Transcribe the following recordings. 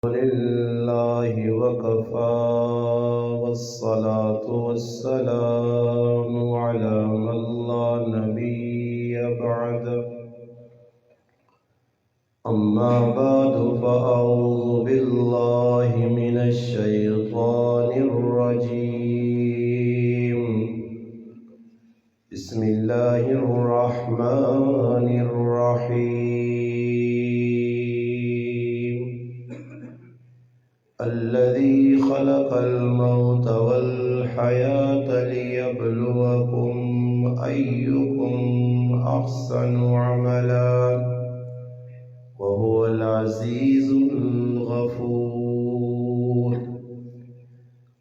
لله وكفى والصلاة والسلام على من لا نبي بعده أما بعد فأعوذ بالله من الشيطان الرجيم بسم الله الرحمن الرحيم الذي خلق الموت والحياة ليبلوكم أيكم أحسن عملا وهو العزيز الغفور.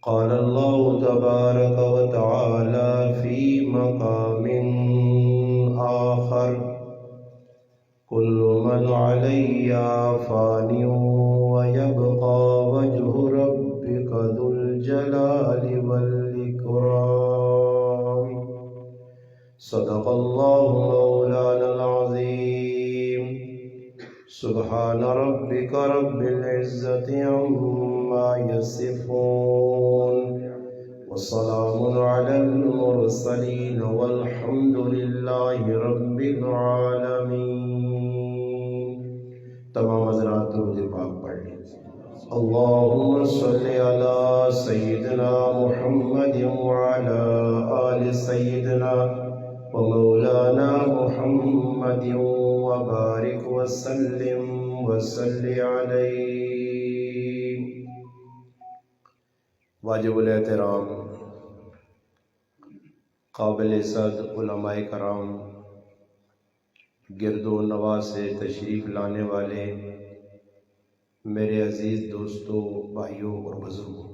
قال الله تبارك وتعالى في مقام آخر كل من عليها فان ويبقى وجه ربك ذو الجلال والإكرام. صدق الله مولانا العظيم. سبحان ربك رب العزة عما يصفون وسلام على المرسلين والحمد لله رب العالمين. تمام حضرات درود پاک پڑھ لیں. اللهم صل على سيدنا محمد وعلى آل سيدنا ومولانا محمد وبارك وسلم وصل عليه. واجب الاحترام قابل صد علماء کرام، گرد و نواح سے تشریف لانے والے میرے عزیز دوستوں، بھائیوں اور بزرگوں،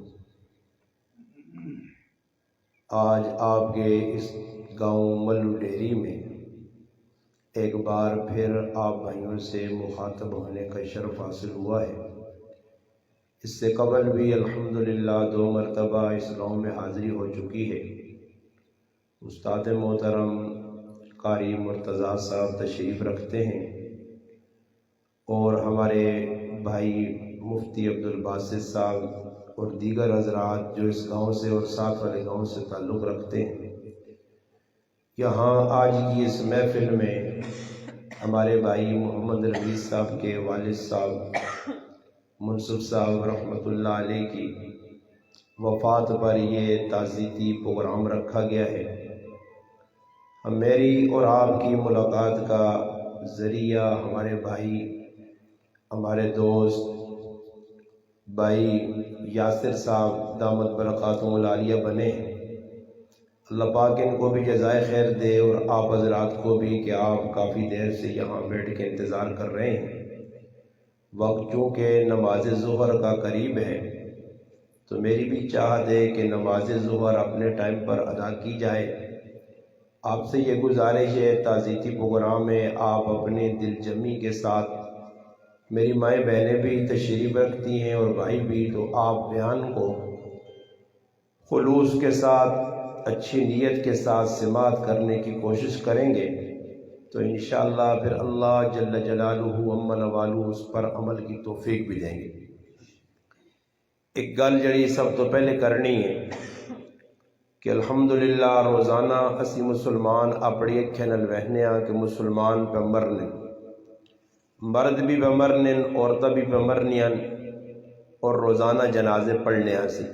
آج آپ کے اس گاؤں ملو ڈیری میں ایک بار پھر آپ بھائیوں سے مخاطب ہونے کا شرف حاصل ہوا ہے. اس سے قبل بھی الحمدللہ 2 مرتبہ اس گاؤں میں حاضری ہو چکی ہے. استاد محترم قاری مرتضیٰ صاحب تشریف رکھتے ہیں اور ہمارے بھائی مفتی عبدالباسط صاحب اور دیگر حضرات جو اس گاؤں سے اور ساتھ والے گاؤں سے تعلق رکھتے ہیں. یہاں آج کی اس محفل میں ہمارے بھائی محمد رفیع صاحب کے والد صاحب منصف صاحب رحمۃ اللہ علیہ کی وفات پر یہ تعزیتی پروگرام رکھا گیا ہے. میری اور آپ کی ملاقات کا ذریعہ ہمارے بھائی، ہمارے دوست بھائی یاسر صاحب دامت برکاتہم العالیہ بنے. اللہ پاک ان کو بھی جزائے خیر دے اور آپ حضرات کو بھی کہ آپ کافی دیر سے یہاں بیٹھ کے انتظار کر رہے ہیں. وقت چونکہ نماز ظہر کا قریب ہے تو میری بھی چاہت ہے کہ نماز ظہر اپنے ٹائم پر ادا کی جائے. آپ سے یہ گزارش ہے، تعزیتی پروگرام میں آپ اپنے دل جمی کے ساتھ، میری مائیں بہنیں بھی تشریف رکھتی ہیں اور بھائی بھی، تو آپ بیان کو خلوص کے ساتھ، اچھی نیت کے ساتھ سماعت کرنے کی کوشش کریں گے تو انشاءاللہ پھر اللہ جل جلالہ امن والو اس پر عمل کی توفیق بھی دیں گے. ایک گل جڑی سب تو پہلے کرنی ہے کہ الحمدللہ روزانہ اسی مسلمان اپنی اکھیں نال وہنے ہاں کہ مسلمان پہ مرنے، مرد بھی پہ مرنے، عورتیں بھی پہ مرنیاں اور روزانہ جنازے پڑھنے سی.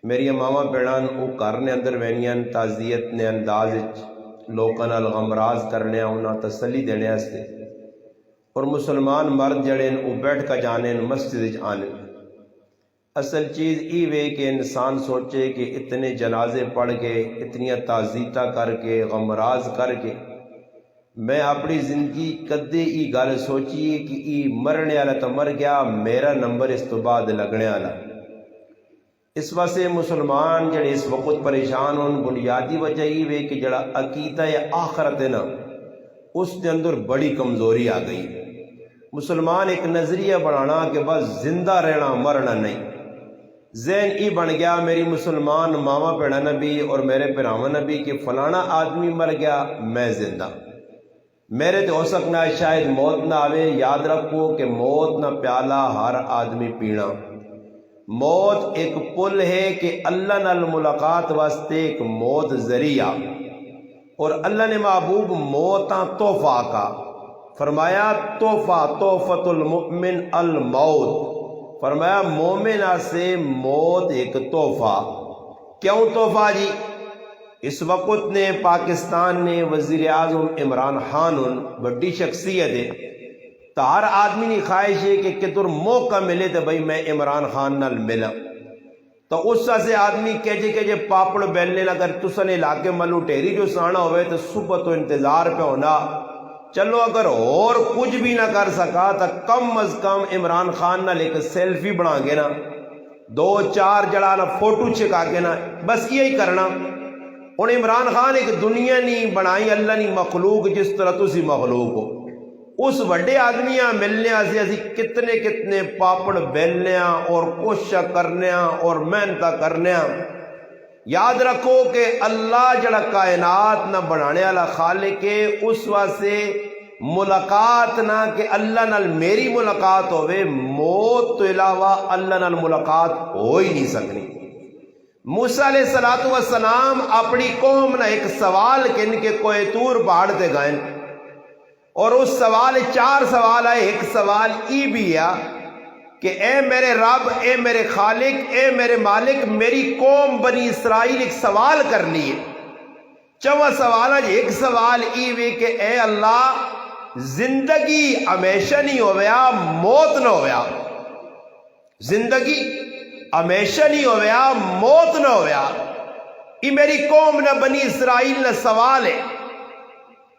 میری ماما بہنان وہ گھر نے اندر وہنیاں تعزیت نے انداز لوکاں نال غمراز کرنے، انہاں تسلی دینے واسطے، اور مسلمان مرد جڑے وہ بیٹھ کا جانے مسجد آنے. اصل چیز ای وے کہ انسان سوچے کہ اتنے جنازے پڑھ کے، اتنی تعزیتہ کر کے، غمراز کر کے میں اپنی زندگی کدے ای گل سوچیے کہ ای مرنے والا تو مر گیا، میرا نمبر اس تو بعد لگنے والا. اس واسطے مسلمان جڑے اس وقت پریشان ہون، بنیادی وجہ یہ وے کہ جڑا عقیدہ یا آخرت ہے نا، اس کے اندر بڑی کمزوری آ گئی. مسلمان ایک نظریہ بنانا کہ بس زندہ رہنا مرنا نہیں. ذہن ای بن گیا میری مسلمان ماما بھیڑا نبی اور میرے پراواں نبی کہ فلانا آدمی مر گیا میں زندہ. میرے تو ہو سکنا ہے شاید موت نہ آوے. یاد رکھو کہ موت نہ پیالہ ہر آدمی پینا. موت ایک پل ہے کہ اللہ نال ملاقات واسطے ایک موت ذریعہ، اور اللہ نے محبوب موتاں تحفہ کا فرمایا. تحفۃ المؤمن الموت، فرمایا مومنہ سے موت ایک تحفہ. کیوں تحفہ جی؟ اس وقت نے پاکستان نے وزیر اعظم عمران خان بڑی شخصیت ہے، تو ہر آدمی کی خواہش ہے کہ کدھر موقع ملے تو بھائی میں عمران خان نال ملا. تو اس سے آدمی کہجے پاپڑ بیلنے اگر تسن علاقے ملو ٹیری جو سانا ہوئے تو صبح تو انتظار پہ ہونا. چلو اگر اور کچھ بھی نہ کر سکا تو کم از کم عمران خان نال ایک سیلفی بنا کے نا، 2-4 جڑا نا فوٹو چکا کے نا، بس یہی کرنا. اور عمران خان ایک دنیا نہیں بنائی اللہ نہیں مخلوق جس طرح تسی مخلوق ہو. اس وڈے آدمیاں ملنے سے اسی کتنے پاپڑ بیلنے اور کوشش کرنے اور محنت کرنے. یاد رکھو کہ اللہ جڑا کائنات نہ بنانے والا خالق ہے، اس واسطے ملاقات نہ کہ اللہ نال میری ملاقات ہوئے، موت تو علاوہ اللہ نال ملاقات ہو ہی نہیں سکنی. موسیٰ علیہ السلام اپنی قوم نہ ایک سوال کن کے کوہ طور پہاڑ تے گئے، اور اس سوال 4 سوال آئے. ایک سوال ای بھی ہے کہ اے میرے رب، اے میرے خالق، اے میرے مالک، میری قوم بنی اسرائیل ایک سوال کر لیے. 4 سوال ہے. ایک سوال ای بھی کہ اے اللہ زندگی ہمیشہ نہیں ہویا، موت نہ ہویا. زندگی ہمیشہ نہیں ہویا، موت نہ ہویا. یہ میری قوم نہ بنی اسرائیل نہ سوال ہے.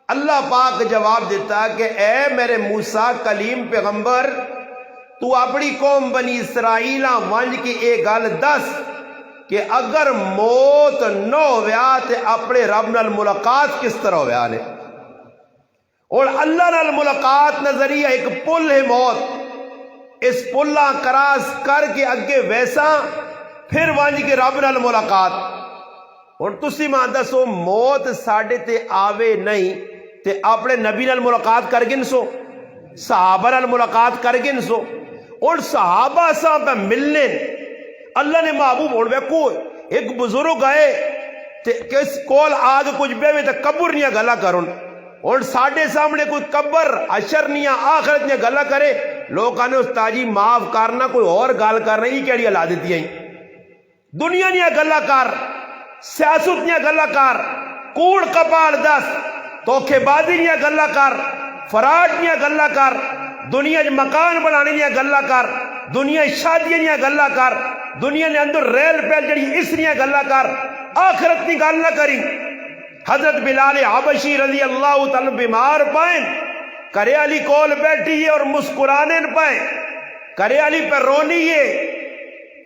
اللہ پاک جواب دیتا کہ اے میرے موسیٰ کلیم پیغمبر، تو اپنی قوم بنی اسرائیل ونج کی ایک گل دس کہ اگر موت نہ ہویا تو اپنے رب نال ملاقات کس طرح ہویا نے. اور اللہ نال ملاقات نظریہ ایک پل ہے موت. اس پلہ کراس کر کے اگے ویسا پھر ونج کے رب نال ملاقات. اور تسی ماں دسو موت ساڈے تے آوے نہیں تے اپنے نبی نال ملاقات کر گن سو، صحابہ نال ملاقات کر گن سو. اور صحابہ صاحب ملنے اللہ نے محبوب اور ویکو ایک بزرگ آئے تے کس کول آگ کچھ بے تے قبر نیا گلا کرن، اور ساڈے سامنے کوئی قبر حشر نیا آخرت نیا گلا کرے. لوگ آنے استاد جی معاف کرنا، کوئی اور گل کر رہی کیڑی ہلا دیتی ہیں. دنیا نیا گلا کر، سیاست نیا گلا کر، کوڑ کپال دس، دھوکے بازی نیا گلا کر، فراڈ نیا گلا کر، دنیا مکان بنانے نیا گلا کر، دنیا شادی نیا گلا کر، دنیا نے اندر ریل پیل جڑی اس نیا گلا کر، آخرت نی گل نہ کری. حضرت بلال حبشی رضی اللہ تعالی بیمار پائیں، کرے علی کول بیٹھی ہے اور مسکرانے پائیں، کرے علی پہ رونی ہے.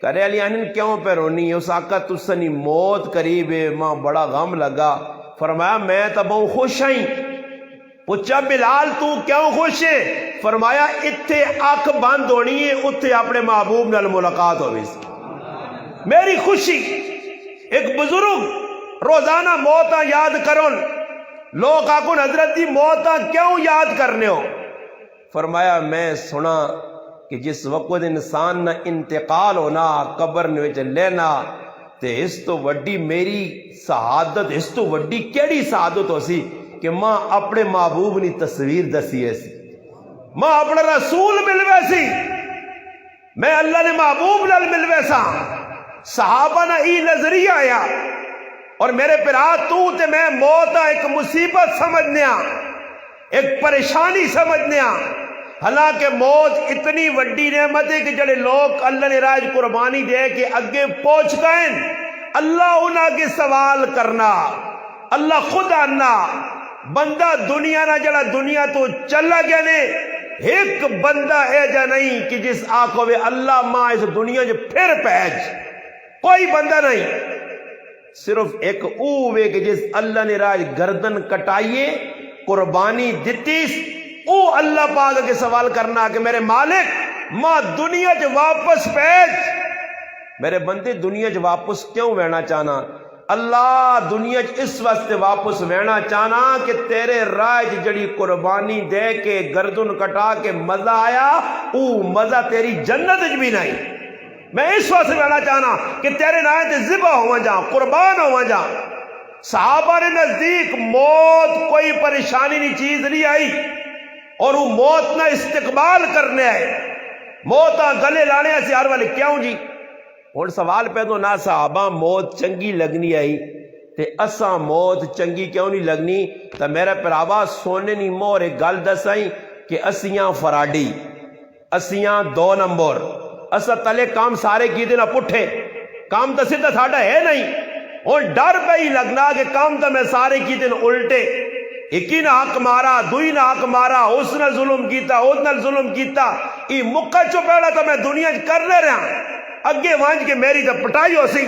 کرے علی آنن کیوں پہ رونی ہے؟ اس آقا تسنی موت قریب ہے، ماں بڑا غم لگا. فرمایا میں تو بہت خوش ہوں. پوچھا بلال تو کیوں خوش ہے؟ فرمایا اتھے اکھ بند ہونی ہے، اتھے اپنے محبوب نال ملاقات ہوئی سی. میری خوشی. ایک بزرگ روزانہ موتاں یاد کرن، لوگ آکن حضرت دی موتاں کیوں یاد کرنے ہو؟ فرمایا میں سنا کہ جس وقت انسان نہ انتقال ہونا، قبر نے وچ لینا، تے اس تو وڈی میری سعادت، اس تو وڈی کیڑی سعادت ہو سی کہ ماں اپنے محبوب نی تصویر دسی ہے سی، ماں اپنا رسول ملوے سی، میں اللہ نے محبوب نال ملوے سا. صحابہ نہ ای نظریہ آیا. اور میرے پرا تو تے میں موت ایک مصیبت سمجھنے، ایک پریشانی سمجھنے. حالانکہ موت اتنی وڈی نعمت ہے کہ جڑے لوگ اللہ نے راج قربانی دے کے اگے پہنچ گئے، اللہ انہاں کے سوال کرنا، اللہ خود آنا. بندہ دنیا نہ جڑا دنیا تو چلا گیا نے، ایک بندہ اے جا نہیں کہ جس آنکھوں میں اللہ ماں اس دنیا جو پھر پہنچ، کوئی بندہ نہیں. صرف ایک اوے کہ جس اللہ نے راج گردن کٹائیے قربانی دیتیس، او اللہ پاک کے سوال کرنا کہ میرے مالک ماں دنیا جو واپس پیچ. میرے بندے دنیا جو واپس کیوں وینا چاہنا؟ اللہ دنیا اس واسطے واپس وینا چاہنا کہ تیرے راہ جڑی قربانی دے کے گردن کٹا کے مزہ آیا او مزہ تیری جنت بھی نہیں. میں اس واسطے وینا چاہنا کہ تیرے راہ تے ذبح ہوا جا قربان ہوا جا. صحابہ نے نزدیک موت کوئی پریشانی نہیں چیز نہیں آئی اور وہ موت نہ استقبال کرنے آئے. موت گلے لانے ایسے ہر والے کیوں جی. ہوں سوال پیدا نہ صحابہ موت چنگی لگنی آئی تے اساں موت چنگی کیوں نہیں لگنی. تو میرے پراوا سونے نہیں مور ایک گل دسائیں کہ اسیاں فراڈی اسیاں 2 نمبر اسا تلے کام سارے کیتے نہ پٹھے کام تو سیدھا ساڈا ہے نہیں. اور ڈر پہ ہی لگنا کہ کام تو میں سارے کیتے نہ الٹے. ایک نہ حق مارا دوئی نہ حق مارا اس نے ظلم کیتا اس نے ظلم کیتا ای مکہ چو پہلا تو میں دنیا کرنے رہا اگے وانج کے میری تو پٹائی ہو سی.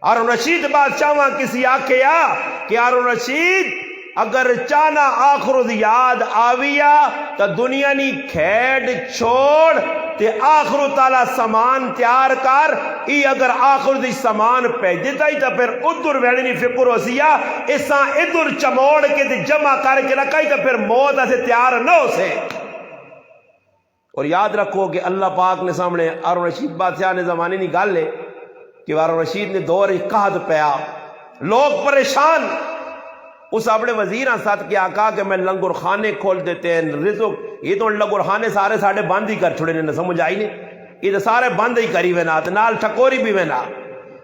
ہارون رشید بادشاہ وہاں کسی آکھیا کہ ہارون رشید اگر چانا آخر یاد آویا تو دنیا نی کھیڑ چھوڑ تے آخر تعالی سامان تیار کر. ای اگر آخر دی سامان پیج دیتا ہی تو پھر ادھر ویڑی نی فکر ہو سیا اساں ادھر چموڑ کے تے جمع کر کے رکھائی تو پھر موت ایسے تیار نہ ہو سے. اور یاد رکھو کہ اللہ پاک نے سامنے ہارون رشید بادشاہ نے زمانے نہیں گل ہے کہ ہارون رشید نے دور قحط پیا لوگ پریشان. اس اپنے وزیراں ساتھ کیا کہا کہ میں لنگر خانے کھول دیتے ہیں رزق یہ تو لنگر خانے سارے ساڑھے بند ہی کر چھوڑے نے سمجھ آئی نہیں یہ تو سارے بند ہی کری وینا نال ٹھکوری بھی وینا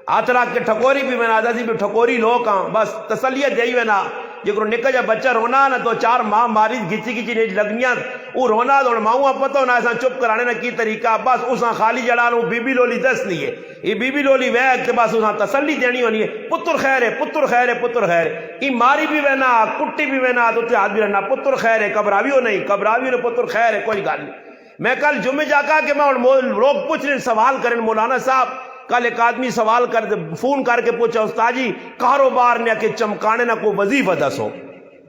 ہاتھ رکھ کے ٹھکوری بھی وینا دسی بھی ٹھکوری لوگ ہاں بس تسلیت جائی وینا جکر نکا جا بچہ رونا نہ تو 4 ماہ ماری گچی گچی نیج لگنیاں وہ رونا تو ماؤں پتہ ہونا ایسا چپ کرانے نہ کی طریقہ بس اساں خالی جڑا لوں بی بی لولی دس لیے یہ بی بی لولی ویگ کے بس اساں تسلی دینی ہونی ہے پتر خیر ہے پتر خیر ہے پتر خیر ہے. یہ ماری بھی وینا کٹی بھی وینا تو ہاتھ بھی رہنا پتر خیر ہے کبراویو نہیں کبراویو نے پتر خیر ہے کوئی گل نہیں. میں کل جمعے جا کہا کہ میں لوگ پوچھ رہے سوال کریں مولانا صاحب کل ایک آدمی سوال کر فون کر کے پوچھا استاد جی کاروبار نے کہ چمکانے نہ کوئی وظیفہ دسو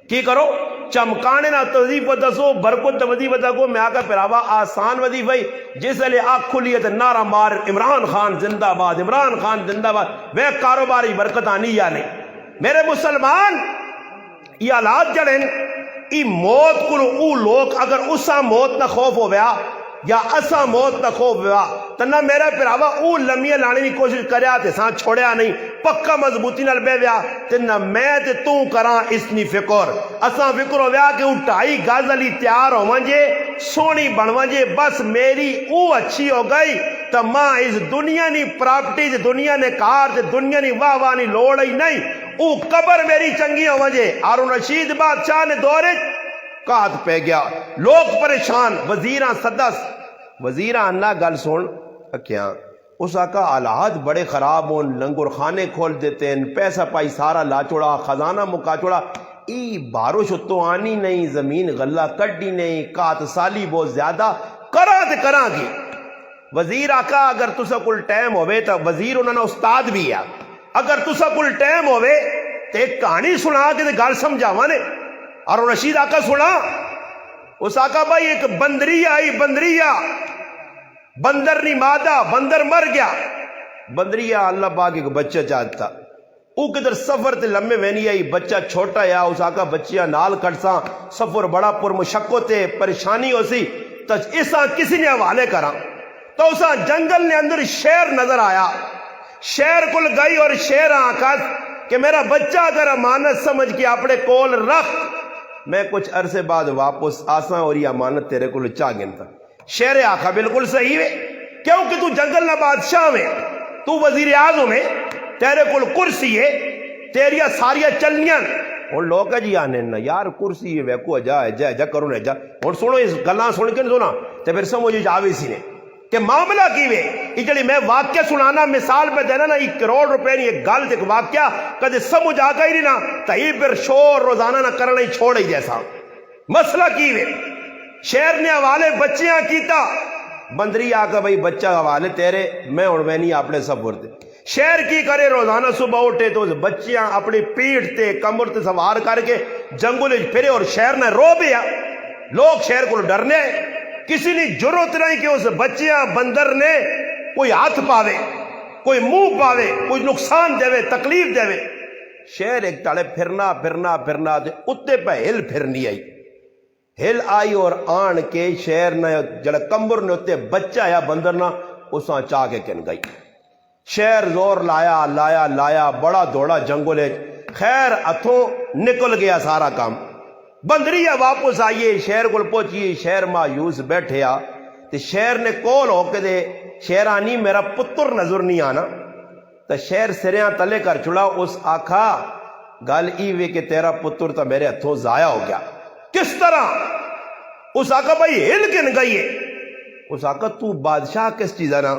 کی کرو چمکانے نہ وظیفہ دسو برکت وظیفہ دسو. میں آقا پراوا آسان وظیفہ جس لئے آنکھ کھلی ہے نعرہ مار عمران خان زندہ باد عمران خان زندہ باد وہ کاروباری برکت آنی یا نہیں. میرے مسلمان یہ حالات جڑیں ای موت کو او لوگ اگر اسا موت نہ خوف ہو گیا یا اسا موت نہ خوف ہوا تو نہ میرا پراوا او لمیاں لانے کی کوشش کریا تے ساں چھوڑیا نہیں پکا مضبوطی نال بے ویا تے نہ میں تے تو کراں اس نی فکر اساں فکر ہو ویا کہ او 2.5 گز علی تیار ہوواں جے سونی بنواں جے بس میری او اچھی ہو گئی تو ماں اس دنیا نی پراپرٹی تے دنیا نے کار تے دنیا نی واہ واہ نی لوڑ ہی نہیں او قبر میری چنگی ہوواں جے. ہارون رشید بادشاہ نے دورے قحط پہ گیا لوگ پریشان وزیراں سدس وزیراں انا گل سن کیا اس آقا حالات بڑے خراب ہوں لنگر خانے کھول دیتے ہیں پیسہ پائی سارا لا چوڑا خزانہ مکا چوڑا ای بارش تو آنی نہیں زمین غلہ کٹی نہیں قحط سالی بہت زیادہ کراں کی. وزیر آقا اگر تسا کل ٹائم ہوئے تو وزیر انہوں نے استاد بھی ہے اگر تسا کل ٹائم ہوئے تو ایک کہانی سنا کے گل سمجھاوا نے. اور رشید آقا سنا اس آقا بھائی ایک بندری آئی بندریہ بندر نہیں مادہ بندر مر گیا بندریہ اللہ پاک ایک بچہ چاہتا او کدھر سفر تے لمبے وینی آئی بچہ چھوٹا یا اس آقا بچیاں نال کٹساں سفر بڑا پر مشقت تے پریشانی ہو سی تو اساں کسی نے حوالے کراں تو اساں جنگل نے اندر شیر نظر آیا شیر کل گئی اور شیر آنکھا کہ میرا بچہ اگر امانت سمجھ کے اپنے کول رکھ میں کچھ عرصے بعد واپس آساں اور یہ امانت تیرے کو چاہ گنتا. شیر آخا بالکل صحیح ہے کیونکہ تو جنگل نہ بادشاہ میں تو وزیر اعظم میں تیرے کو کرسی ہے تیریا ساریا چلنیاں اور لوگ جی آنے نا یار کرسی ہے ویکو جا کرو نہ جا اور سنو اس گلاں سن کے سنا تو پھر سمجھ جاوے سی نے کہ معاملہ کی وے یہ جڑی میں واقعہ سنانا مثال پہ دینا نا 1 کروڑ روپے نہیں ایک گل ایک واقعہ کدے سمجھ آ گئی نہیں نا تو یہ پھر شور روزانہ نہ کرنا ہی چھوڑ ہی جیسا مسئلہ کی وے. شیر نے حوالے بچیاں کیتا بندری آ کے بھائی بچہ حوالے تیرے میں ہوں میں نہیں اپنے سفر دے. شیر کی کرے روزانہ صبح اٹھے تو بچیاں اپنی پیٹھ تے کمر تے سوار کر کے جنگل پھرے اور شیر نے رو پیا لوگ شیر کو ڈرنے کسی نے جرت نہیں کہ اس بچیاں بندر نے کوئی ہاتھ پاوے کوئی منہ پاوے، کوئی نقصان دے، تکلیف دے۔ شیر ایک تالے پھرنا پھرنا پھرنا تے اتے پہ ہل پھرنی آئی، ہل آئی اور آن کے شیر نے جڑا کمبر نے اتے بچہ آیا بندر نہ اساں چاہ کے کن گئی۔ شیر زور لایا لایا لایا، بڑا دوڑا جنگلے، خیر اتھوں نکل گیا سارا کام۔ بندری واپس آئیے، شیر کو پہنچیے، شیر مایوس بیٹھے آ تے شیر نے کول ہو کے دے شیرانی میرا پتر نظر نہیں آنا، تو شیر سریاں تلے کر چھڑا، اس آکھا گل ایوے کہ تیرا پتر تو میرے ہتھوں ضائع ہو گیا۔ کس طرح؟ اس آکھا بھائی ہل کن گئی ہے؟ اس آکھا تو بادشاہ کس چیز ہے نا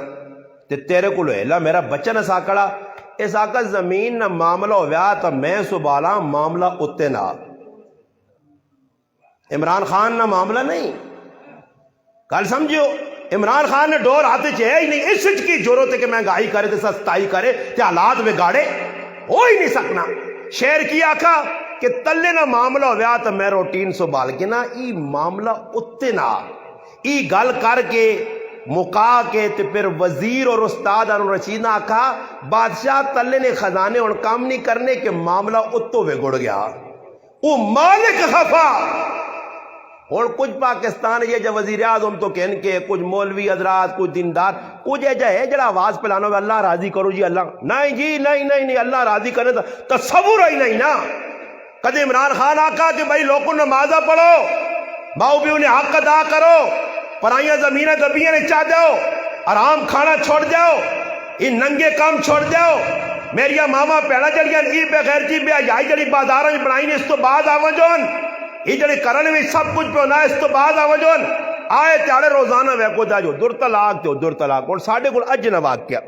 تے تیرے کو لوہلا میرا بچہ نہ ساکڑا؟ اس آکھا زمین نہ معاملہ ہویا تو میں سبالا معاملہ اتے نہ، عمران خان نہ معاملہ نہیں، کل سمجھو عمران خان نے ڈور ہاتھ چاہے ہی نہیں، اس کی ضرورت ہے کہ مہنگائی کرے تے سستائی کرے تے حالات بگاڑے، ہو ہی نہیں سکنا۔ شیر کی آکھا کہ تلے نہ معاملہ ہویا تو میں روٹین سنبھال کے نا ای معاملہ اتے نہ، ای گل کر کے مکا کے تے پھر وزیر اور استاد ہارون رشید نے آکھا بادشاہ تلے نے خزانے اور کام نہیں کرنے کہ معاملہ اتو بگڑ گیا، وہ مالک خفا۔ اور کچھ پاکستان یہ جو وزیر اعظم تو کہن کے، کچھ مولوی حضرات، کچھ دیندار، کچھ ایجا ہے جڑا آواز پلانو اللہ راضی کرو جی اللہ، نہیں جی نہیں اللہ راضی کرنے تصور ہی نہیں نا۔ کدے عمران خان آقا کہ بھائی لوگوں نمازہ پڑھو، ماؤ بھی انہیں حق ادا کرو، پرائیاں زمینیں دبیاں نے چاہ جاؤ، آرام کھانا چھوڑ جاؤ، ان ننگے کام چھوڑ جاؤ، میریا ماما پیڑا جڑیاں ای بے غیرتی بے حیائی جڑی بازاراں وچ بنائی نے، اس تو بعد آواں جون یہ جڑے کرن وچ سب کچھ پہ ہونا، اس تو بعد آواں جون آئے تیارے روزانہ ویکو دا جو در طلاق تے در طلاق۔ اور ساڈے کول اج نہ واقعہ،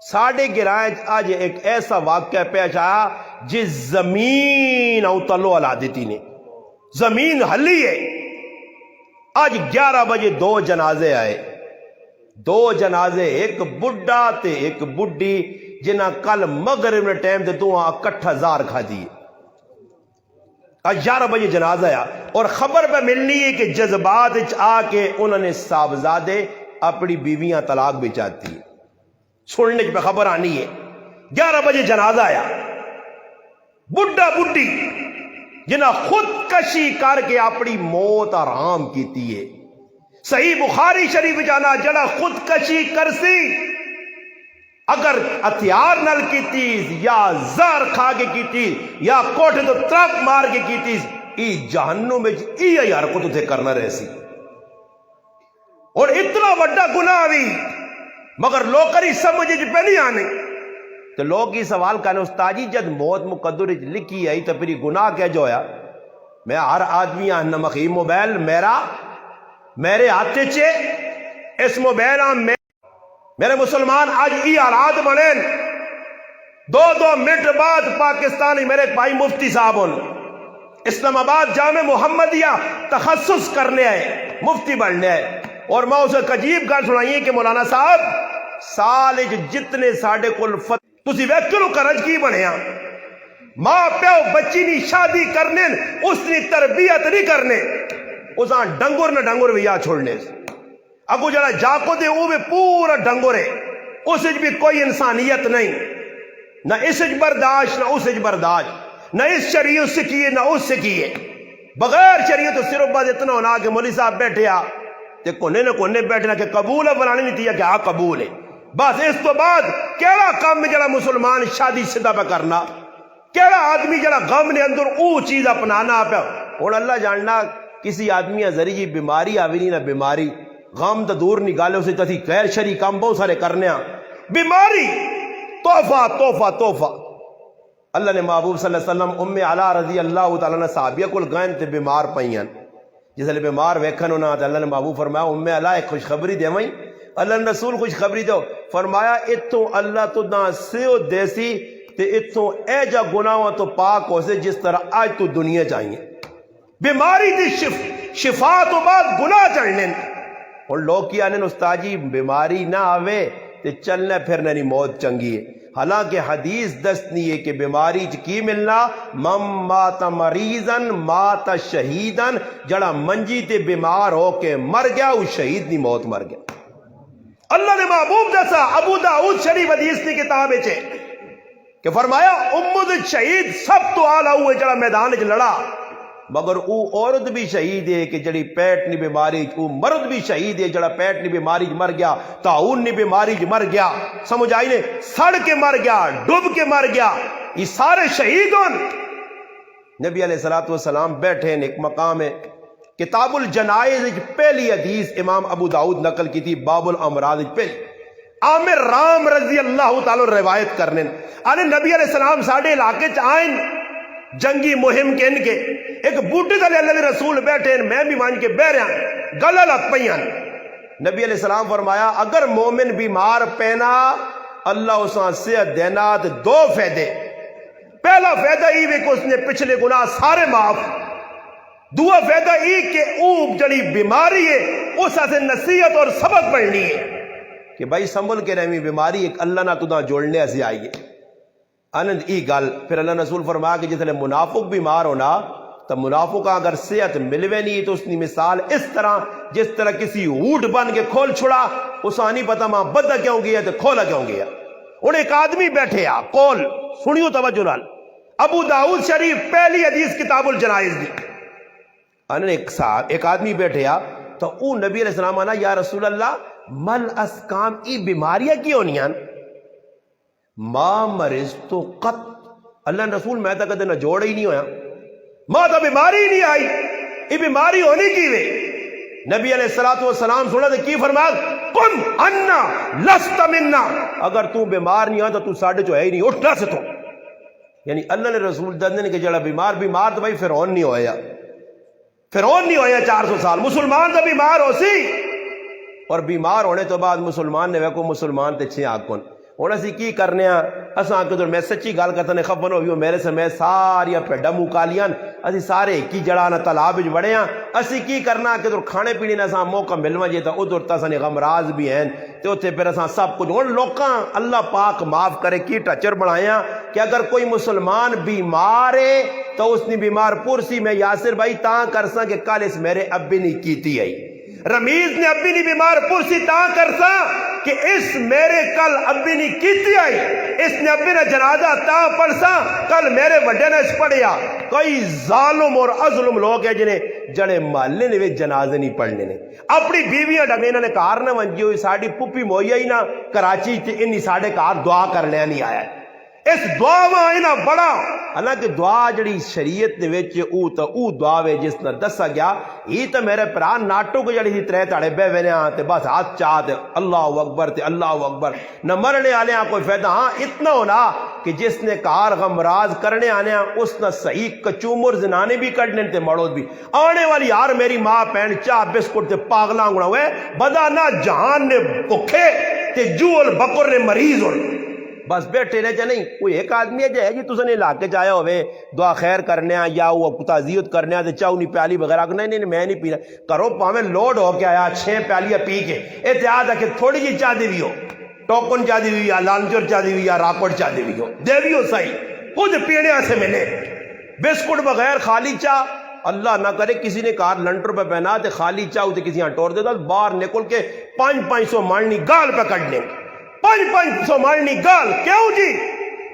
ساڈے گرائیں اج ایک ایسا واقعہ پیش آیا جس زمین او تلو ہلا دیتی نے، زمین ہلی ہے۔ آج 11 بجے 2 جنازے آئے، 2 جنازے، ایک بڈھا تے ایک بڈھی، جنہ کل مغرب نے ٹائم تے دعا اکٹھا زار کھا دی۔ آج 11 بجے جنازہ آیا اور خبر پہ ملنی ہے کہ جذبات آ کے انہوں نے صاحبزادے اپنی بیویاں طلاق بھی چاہتی ہے، سننے پہ خبر آنی ہے۔ 11 بجے جنازہ آیا، بڈھا بڈھی جنہ خود کشی کر کے اپنی موت آرام کیتی ہے۔ صحیح بخاری شریف جانا جڑا خود کشی کرسی اگر ہتھیار نال کیتیز یا زہر کھا کے کیتیز یا کوٹھے تو ترپ مار کے کیتیز، ای جہنم میں ای حرکت اتھے کرنا رہے سی، اور اتنا بڑا گناہ بھی مگر لوگ کری سمجھے جی پہ نہیں آنے۔ تو لوگ یہ سوال کرنے استاد جی جد موت مقدر لکھی آئی تو پھر گناہ کیا جو ہے؟ میں ہر آدمی آنا مخی موبائل میرے ہاتھے چھے، اس موبائل میرے مسلمان آج ای حالات بنیں، 2 منٹ بعد پاکستانی میرے بھائی مفتی صاحب اسلام آباد جامع محمدیہ تخصص کرنے آئے، مفتی بننے آئے، اور میں اسے عجیب گل سنائی کہ مولانا صاحب سال جتنے ساڑھے کل تسی ویکلو کرج کی بنیا، ماں پیو بچی نی شادی کرنے، اس نی تربیت نہیں کرنے، اس آن ڈنگر نہ ڈنگر بھی یا چھوڑنے، اگو جڑا جاکو دے وہ بھی پورا ڈنگر ہے، اس بھی کوئی انسانیت نہیں، نہ اس برداشت نہ اس برداشت، نہ اس شریعت سے کیے نہ اس سے کیے، بغیر شریعت تو صرف بات اتنا ہونا کہ مولی صاحب بیٹھے آ تے کونے نہ کونے بیٹھنا کہ قبول ہے بنانی نہیں تھی کہ ہاں قبول ہے، بس اس تو بعد کیڑا کام میں جڑا مسلمان شادی شدہ پہ کرنا، کیڑا آدمی جڑا غم نے اندر او چیز اپنانا پہ، اور اللہ جاننا کسی آدمی ذریعی بیماری آوی نہیں نہ بیماری، غم تو دور نہیں گالے اسے تھی غیر شرعی کام بہت سارے کرنے ہیں، بیماری تحفہ تحفہ تحفہ۔ اللہ نے محبوب صلی اللہ علیہ وسلم ام علا رضی اللہ تعالیٰ نے صحابیہ کل گئن تے بیمار پئیاں، جس لئے بیمار ویکھن ہونا تو اللہ نے محبوب فرمایا ام علا ایک خوشخبری دے وہیں، اللہ نے رسول خوشخبری دو، فرمایا اتوں اللہ تو نہ سیو دیسی تے اتوں اے جا گناہوں تو پاک ہو سے جس طرح آج تو دنیا چاہیے، بیماری دی شفا تو بعد گناہ چڑھنے، اور لوگ کی آنے استاد جی بیماری نہ آوے تے چلنے پھرنے نہیں موت چنگی ہے، حالانکہ حدیث دستنی ہے کہ بیماری کی ملنا من مات مریضن مات شہیدن، جڑا منجی تے بیمار ہو کے مر گیا وہ شہید نہیں موت مر گیا، اللہ نے محبوب دسا ابو داؤد شریف حدیث کی کتاب ہے کہ فرمایا امت شہید سب تو آلہ ہوئے جڑا میدان چ لڑا مگر او عورت بھی شہید ہے کہ جڑی پیٹ نی بیماری او مرد بھی شہید ہے جڑا پیٹ نی بیماری مر گیا طاعون نی بیماری مر گیا سمجھ آئی نے سڑ کے مر گیا ڈوب کے مر گیا یہ سارے شہید ہوں نبی علیہ الصلوۃ والسلام بیٹھے ہیں ایک مقام ہے کتاب الجنائز پہلی حدیث امام ابو داؤد نقل کی تھی باب الامراض پہلی عامر رام رضی اللہ تعالی روایت کرنے نبی علیہ السلام ساڑھے علاقے آئین جنگی مہم کے ان کے ایک بوٹے تلے اللہ کے رسول بیٹھے ہیں میں بھی مان کے بہ رہا گلہ لگ پئیاں نبی علیہ السلام فرمایا اگر مومن بیمار پینا اللہ اساں صحت دینا تے دو فائدے پہلا فائدہ یہ کہ اس نے پچھلے گناہ سارے معاف دوسرا فائدہ یہ کہ او جڑی بیماری ہے اس سے نصیحت اور سبق پڑھنی ہے کہ بھائی سنبھل کے رہی بیماری ایک اللہ نہ تدا جوڑنے سے آئیے انند ای گل پھر اللہ رسول فرمایا کہ جس لئے منافق بیمار ہونا تو منافق اگر صحت ملوے نہیں تو اس کی مثال اس طرح جس طرح کسی اونٹ بن کے کھول چھڑا اس نہیں پتا ماں بدہ کیوں گیا تو کھولا کیوں گیا انہیں ایک آدمی بیٹھے آ کول سنیو توجہ نال ابو داؤد شریف پہلی حدیث کتاب الجنائز دی ایک آدمی بیٹھے آ تو او نبی علیہ السلام آنا یا رسول اللہ مل اسکام ای بیماریاں کی ہونیاں ماں مرض تو قط اللہ رسول میں تو کدے نہ جوڑ ہی نہیں ہویا ماں تو بیماری ہی نہیں آئی یہ بیماری ہونی کی وے نبی علیہ الصلوۃ والسلام سنا تو کی فرمایا قم انا لست منا اگر تو بیمار نہیں ہو تو ساڈے چو ہے ہی نہیں اٹھنا سے تو یعنی اللہ نے رسول دندن کہ جڑا بیمار تو بھائی فرعون نہیں ہویا فرعون نہیں ہویا 400 سال مسلمان تو بیمار ہو سی اور بیمار ہونے تو بعد مسلمان نے ویکو مسلمان تے چھے آکن ہوں اسی کی کرنے اساں کہ میں سچی گل کرتا نے خبر ہوئی میرے سمیت ساریا پیڈا موکالیاں اسی سارے کی جڑا نہ تالاب وڑے ہاں اسی کی کرنا کہ کھانے پینے نہ اساں موقع ملوا جے تو ادھر تا سنے غمراز بھی ہیں تے اوتھے پھر اساں سب کچھ ہن لوکاں اللہ پاک معاف کرے کی ٹچر بنایا کہ اگر کوئی مسلمان بیمار ہے تو اس نے بیمار پرسی میں یاسر بھائی تاں کرساں کہ کل اس میرے ابی نے کیتی آئی رمیز نے ابی نہیں بیمار پرسی تاں کرسا کہ اس میرے کل ابی نہیں کیتی آئی اس نے ابی نے جنازہ تاں پڑھسا کل میرے وڈے نے اس پڑھیا کوئی ظالم اور اظلم لوگ ہیں جنہیں جڑے محلے نے وہ جنازے نہیں پڑھنے نے اپنی بیویاں ڈگے انہوں نے کار نہ ونجی ہوئی ساڑی پپی مویا ہی نہ کراچی انہی ساڑے کار دعا کر لیا نہیں آیا اس دعا میں بڑا حالانکہ دعا جڑی شریعت دے وچ او دعا وے جس نے دسا گیا یہ تو میرے پرا ناٹو کو جڑی ترے تاڑے بہ وینے تے بس ہاتھ چاہتے اللہ اکبر تے اللہ اکبر نہ مرنے والے کوئی فائدہ ہاں اتنا ہونا کہ جس نے کار غمراز کرنے آنے اس نے صحیح کچومر زنانے بھی کٹنے تے مڑود بھی آنے والی یار میری ماں پہن چاہ بسکٹ تے پاگلاں گنا ہوئے بدا نہ جہان نے بکھے تے جول بکر نے مریض ہو بس بیٹھے رہے نہیں کوئی ایک آدمی ہے جی تُسا نے علاقے جایا ہوئے دعا خیر کرنے یا وہ تعزیت کرنے تے چاہو نہیں پیالی وغیرہ نہیں میں نہیں پینا کرو پاویں لوڈ ہو کے آیا 6 پیالیاں پی کے احتیاط ہے کہ تھوڑی جی چاہ دی ہوئی ہو ٹوکن چاہ دی ہوئی یا لانچور چاہ دی ہوئی یا راپٹ چاہ دی ہوئی ہو دے بھی ہو صحیح کچھ پینے سے ملے بسکٹ بغیر خالی چاہ اللہ نہ کرے کسی نے کار لنٹر پہ پہنا تے خالی چاہ تے کسی ہاں ٹور دیتا باہر نکل کے 500 ماننی گال پہ کٹ لیں 500 ماننی گال کیوں جی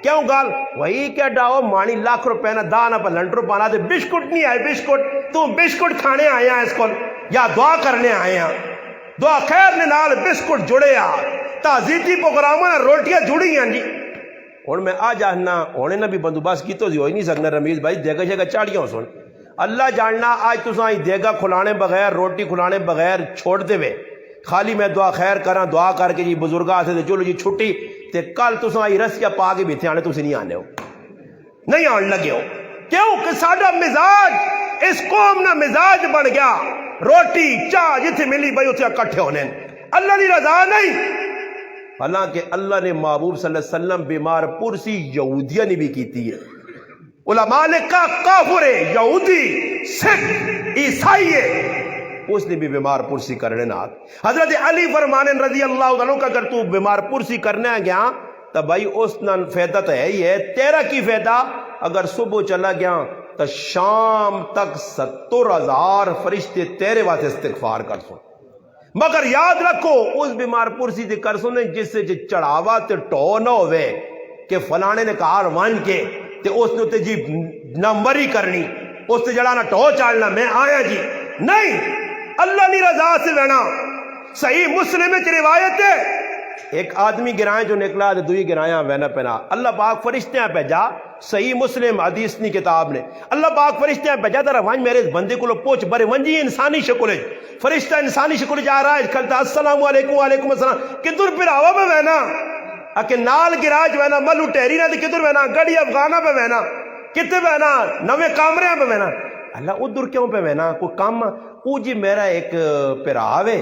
کیوں گال وہی کیا ڈاؤ مانی لاکھ روپے نہ دانا پر لنٹر پانا تے بسکٹ نہیں آئے بسکٹ تو بسکٹ کھانے آئے ہیں اس کو یا دعا کرنے آئے ہیں دعا خیر نے نال بسکٹ جڑے آ تعزیتی پروگراموں نے روٹیاں جڑی ہیں جی اور میں آ جانا ہونے نہ بھی بندوبست کی تو ہی نہیں سکنا رمیز بھائی دیگا جگہ چاڑیاں سن اللہ جاننا آج تساں دیگا کھلانے بغیر روٹی کھلانے بغیر چھوڑ دے وے خالی میں دعا خیر کراں دعا کر کے جی بزرگاں سے چلو جی چھٹی تے کل تساں آئی رسیاں پا کے بھی تھے آنے تسی نہیں آنے ہو نہیں آن لگے ہو کیوں کہ ساڈا مزاج اس قوم نہ مزاج بن گیا روٹی چاہ جتھے ملی بھائی اتھے اکٹھے ہونے اللہ دی رضا نہیں حالانکہ اللہ نے محبوب صلی اللہ علیہ وسلم بیمار پرسی یہودیہ نے بھی کیتی ہے علماء نے کہا کافر ہے یہودی سکھ عیسائی ہے اس نے بھی بیمار پرسی کرنے نہ حضرت علی فرمانے رضی اللہ عنہ کا اگر تو بیمار پرسی کرنے گیا تو بھائی اس نہ فائدہ تو ہے ہی ہے تیرا کی فائدہ اگر صبح چلا گیا تو شام تک 70,000 فرشتے تیرے واسطے استغفار کر سو مگر یاد رکھو اس بیمار پرسی دے کر سنے جس سے چڑھاوا تے ٹو نہ ہوئے کہ فلانے نے کار وان کے تے اس نے تے جی نمبری کرنی اس تے جڑا نہ ٹو چالنا میں آیا جی نہیں، اللہ نہیں رضا سے بہنا۔ صحیح مسلم میں روایت ہے ایک آدمی گرائیں جو نکلا تو دوئی گرائیں وینا پہنا، اللہ پاک فرشتے ہیں بھیجا، صحیح مسلم حدیث نی کتاب نے، اللہ پاک فرشتے ہیں بھیجا ترا وانج میرے بندے کو پوچھ برے ونجی انسانی شکل ہے، فرشتہ انسانی شکل جا رہا ہے کھلتا السلام علیکم وعلیکم السلام، کدھر پھر آوا پہ وینا اکے نال گراج وینا ملو ٹیری نہ کدھر وینا گڑی افغانہ پہ وینا کتے وینا نوے کامرے پہ وینا، اللہ ادھر کیوں پہ وینا کوئی کام او جی میرا ایک پراوے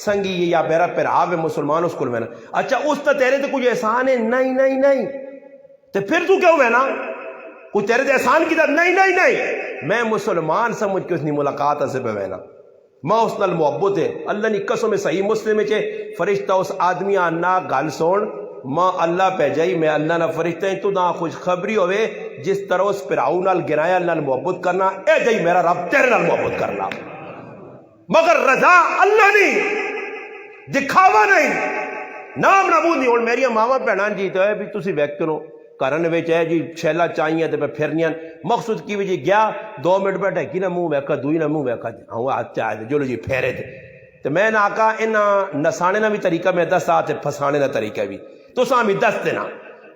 سنگی یا میرا پراوے مسلمان اس کو وینا، اچھا اس تا تیرے تے کچھ احسان ہے، نہیں نہیں نہیں، تو پھر تو کیوں وینا کوئی تیرے تے احسان کی طرح، نہیں نہیں نہیں، میں مسلمان سمجھ کے اس نے ملاقات سے پہ وینا، ماں اس نال محبت ہے، اللہ نے قسم میں صحیح مسلم میں چھے فرشتہ اس آدمی آنا گال سون ماں اللہ پہ جائی میں اللہ نہ فرشتہ ہیں تو نہ خوش خبری ہوئے جس طرح اس پراؤ نال گرایا اللہ نے محبت کرنا اے جائی میرا رب تیرے نال محبت کرنا، مگر رضا اللہ نہیں، دکھاوا نہیں، نام نبود نہیں۔ اور میری ماما بہنان جی تو ہے بھی تسی ویک کرو کرن وچ ہے جی چھیلا چاہیے تے پھر پھرنیاں مقصود کی وجہ گیا 2 منٹ بیٹھے کی نہ منہ ویکا دوئی نہ منہ ویکا ہوں ہاتھ چاہے جو لو جی پھیرے تھے تو میں نے آکا انہاں نسانے نہ بھی طریقہ میں دس آتے پھسانے نہ طریقہ بھی تو سامی دس دینا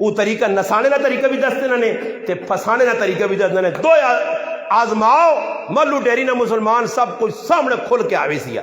وہ طریقہ نسانے نہ طریقہ بھی دس دینا نے تے پھسانے نہ طریقہ بھی دس دینا، دو آزماؤ ملو ڈیری نہ مسلمان سب کچھ سامنے کھل کے آوے سیا۔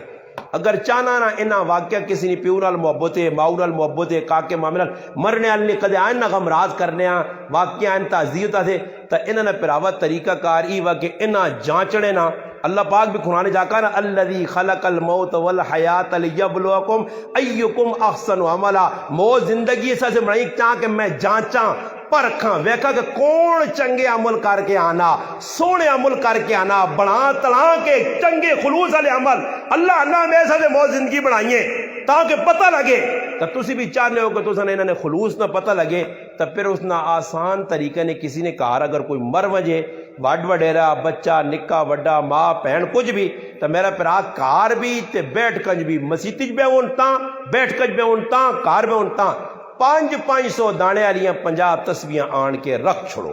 اگر چانا نہ انہا واقعہ کسی نے پیو نال محبت ہے ماؤ نال محبت ہے کاکے مامی نال مرنے والے نے کدے آئین نہ غمراز کرنے آن واقعہ آئین تعزیتا تھے تا انہا نے پراوت طریقہ کار ای واقع انہا جانچنے نا اللہ پاک بھی قرآن جاکا نا الذی خلق الموت والحیات لیبلوکم ایکم احسن عملا، موت زندگی ایسا سے بڑھائی چاہاں کہ میں جانچاں پرکھاں ویکھا کہ کون چنگے عمل کر کے آنا سونے عمل کر کے آنا بڑھا تڑھا کے چنگے خلوص علی عمل اللہ اللہ میں ایسا سے موت زندگی بڑھائیے تاکہ پتہ لگے تو تسی بھی چاہنے ہو کہ تسا نے انہوں نے خلوص نہ پتہ لگے تو پھر اس نہ آسان طریقے نے کسی نے کہا اگر کوئی مر وجے وڈ وڈیرا بچہ نکا وڈا ماں پہن کچھ بھی تو میرا پھرا کار بھی تے بیٹھ کج بھی مسیطج بے اونتاں بیٹھ کج بے اونتاں کار بے اونتاں 500 دانے والیاں 50 تسبیحاں آن کے رکھ چھوڑو،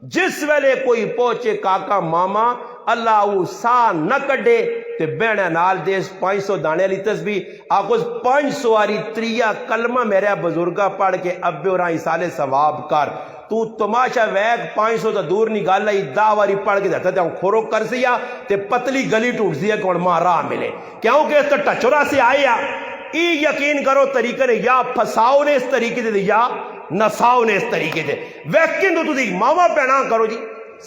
جس ویلے کوئی پہنچے کاکا ماما اللہ او سا نہ کڈے تے بہنے نال دیس 500 دانے والی تسبیح آکوز 500 والی تریا کلمہ میرے بزرگا پڑھ کے ابے اور ایسالے ثواب کر تو تماشا ویک 500 تا دور نہیں گالا ہی 10 واری پڑھ کے دیتا ہوں کھورو کر سیا تے پتلی گلی ٹوٹ سیا کون ماں راہ ملے کیوں کہ اس تا ٹچورا سے آیا ای یقین کرو طریقے نے یا پھساؤ نے اس طریقے دے یا نساؤ نے اس طریقے دے ویکن تو دی ماما پہنا کرو جی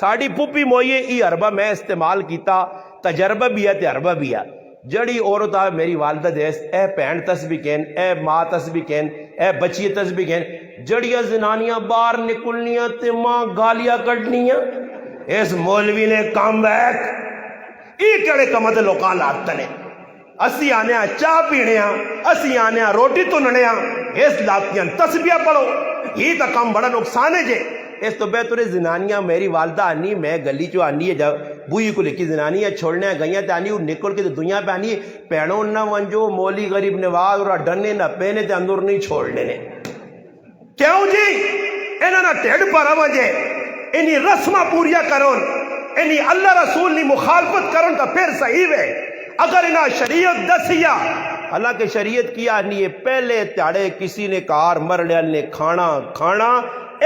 ساڑی پوپی موئیے ای عربہ میں استعمال کیتا تجربہ بھی ہے تجربہ بھی ہے جڑی عورت آ میری والدہ دیس اے پہن تسبیح کہن اے ماں تسبیح کہن اے بچی تسبیح کہن جڑیاں زنانیاں باہر نکلنیاں تے ماں گالیاں کٹنیاں اس مولوی نے کام بیک ای کڑے کمت لوکاں لاتتے نے اسی آنے چاہ پینے اسی آنے روٹی تننے اس لاتیاں تسبیح پڑھو یہ تا کام بڑا نقصان ہے جے اس تو بہتر زنانیاں میری والدہ آنی میں گلی چو آنی ہے جب بوئی کو لکھی زنانیاں چھوڑنے گئیاں تے آنی نکل کے دنیا پہ آنی پینوں نہ ونجو مولی غریب نواز اور ڈننے نہ پینے تے اندر نہیں چھوڑنے نے کیوں جی انہاں نہ ٹیڑ پر وجے انہی رسمہ پوریا کرون انہی اللہ رسول نے مخالفت کرون تا پھر صحیح ہے اگر انہا شریعت دسیا حالانکہ شریعت کیا نہیں ہے پہلے تیاڑے کسی نے کار مرنے نے کھانا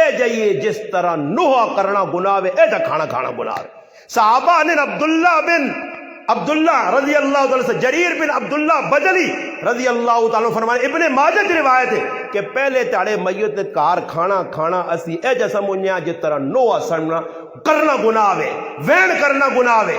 اے جائیے جس طرح نوحہ کرنا گناہ اے جا کھانا گناہ صحابہ نے عبداللہ رضی اللہ تعالیٰ سے جریر بن عبداللہ بجلی رضی اللہ تعالیٰ فرمانے ابن ماجہ کی روایت ہے کہ پہلے تیاڑے میت نے کار کھانا اسی اے جیسا منیا جس طرح نوحہ سڑنا کرنا گناہ وین کرنا گناہ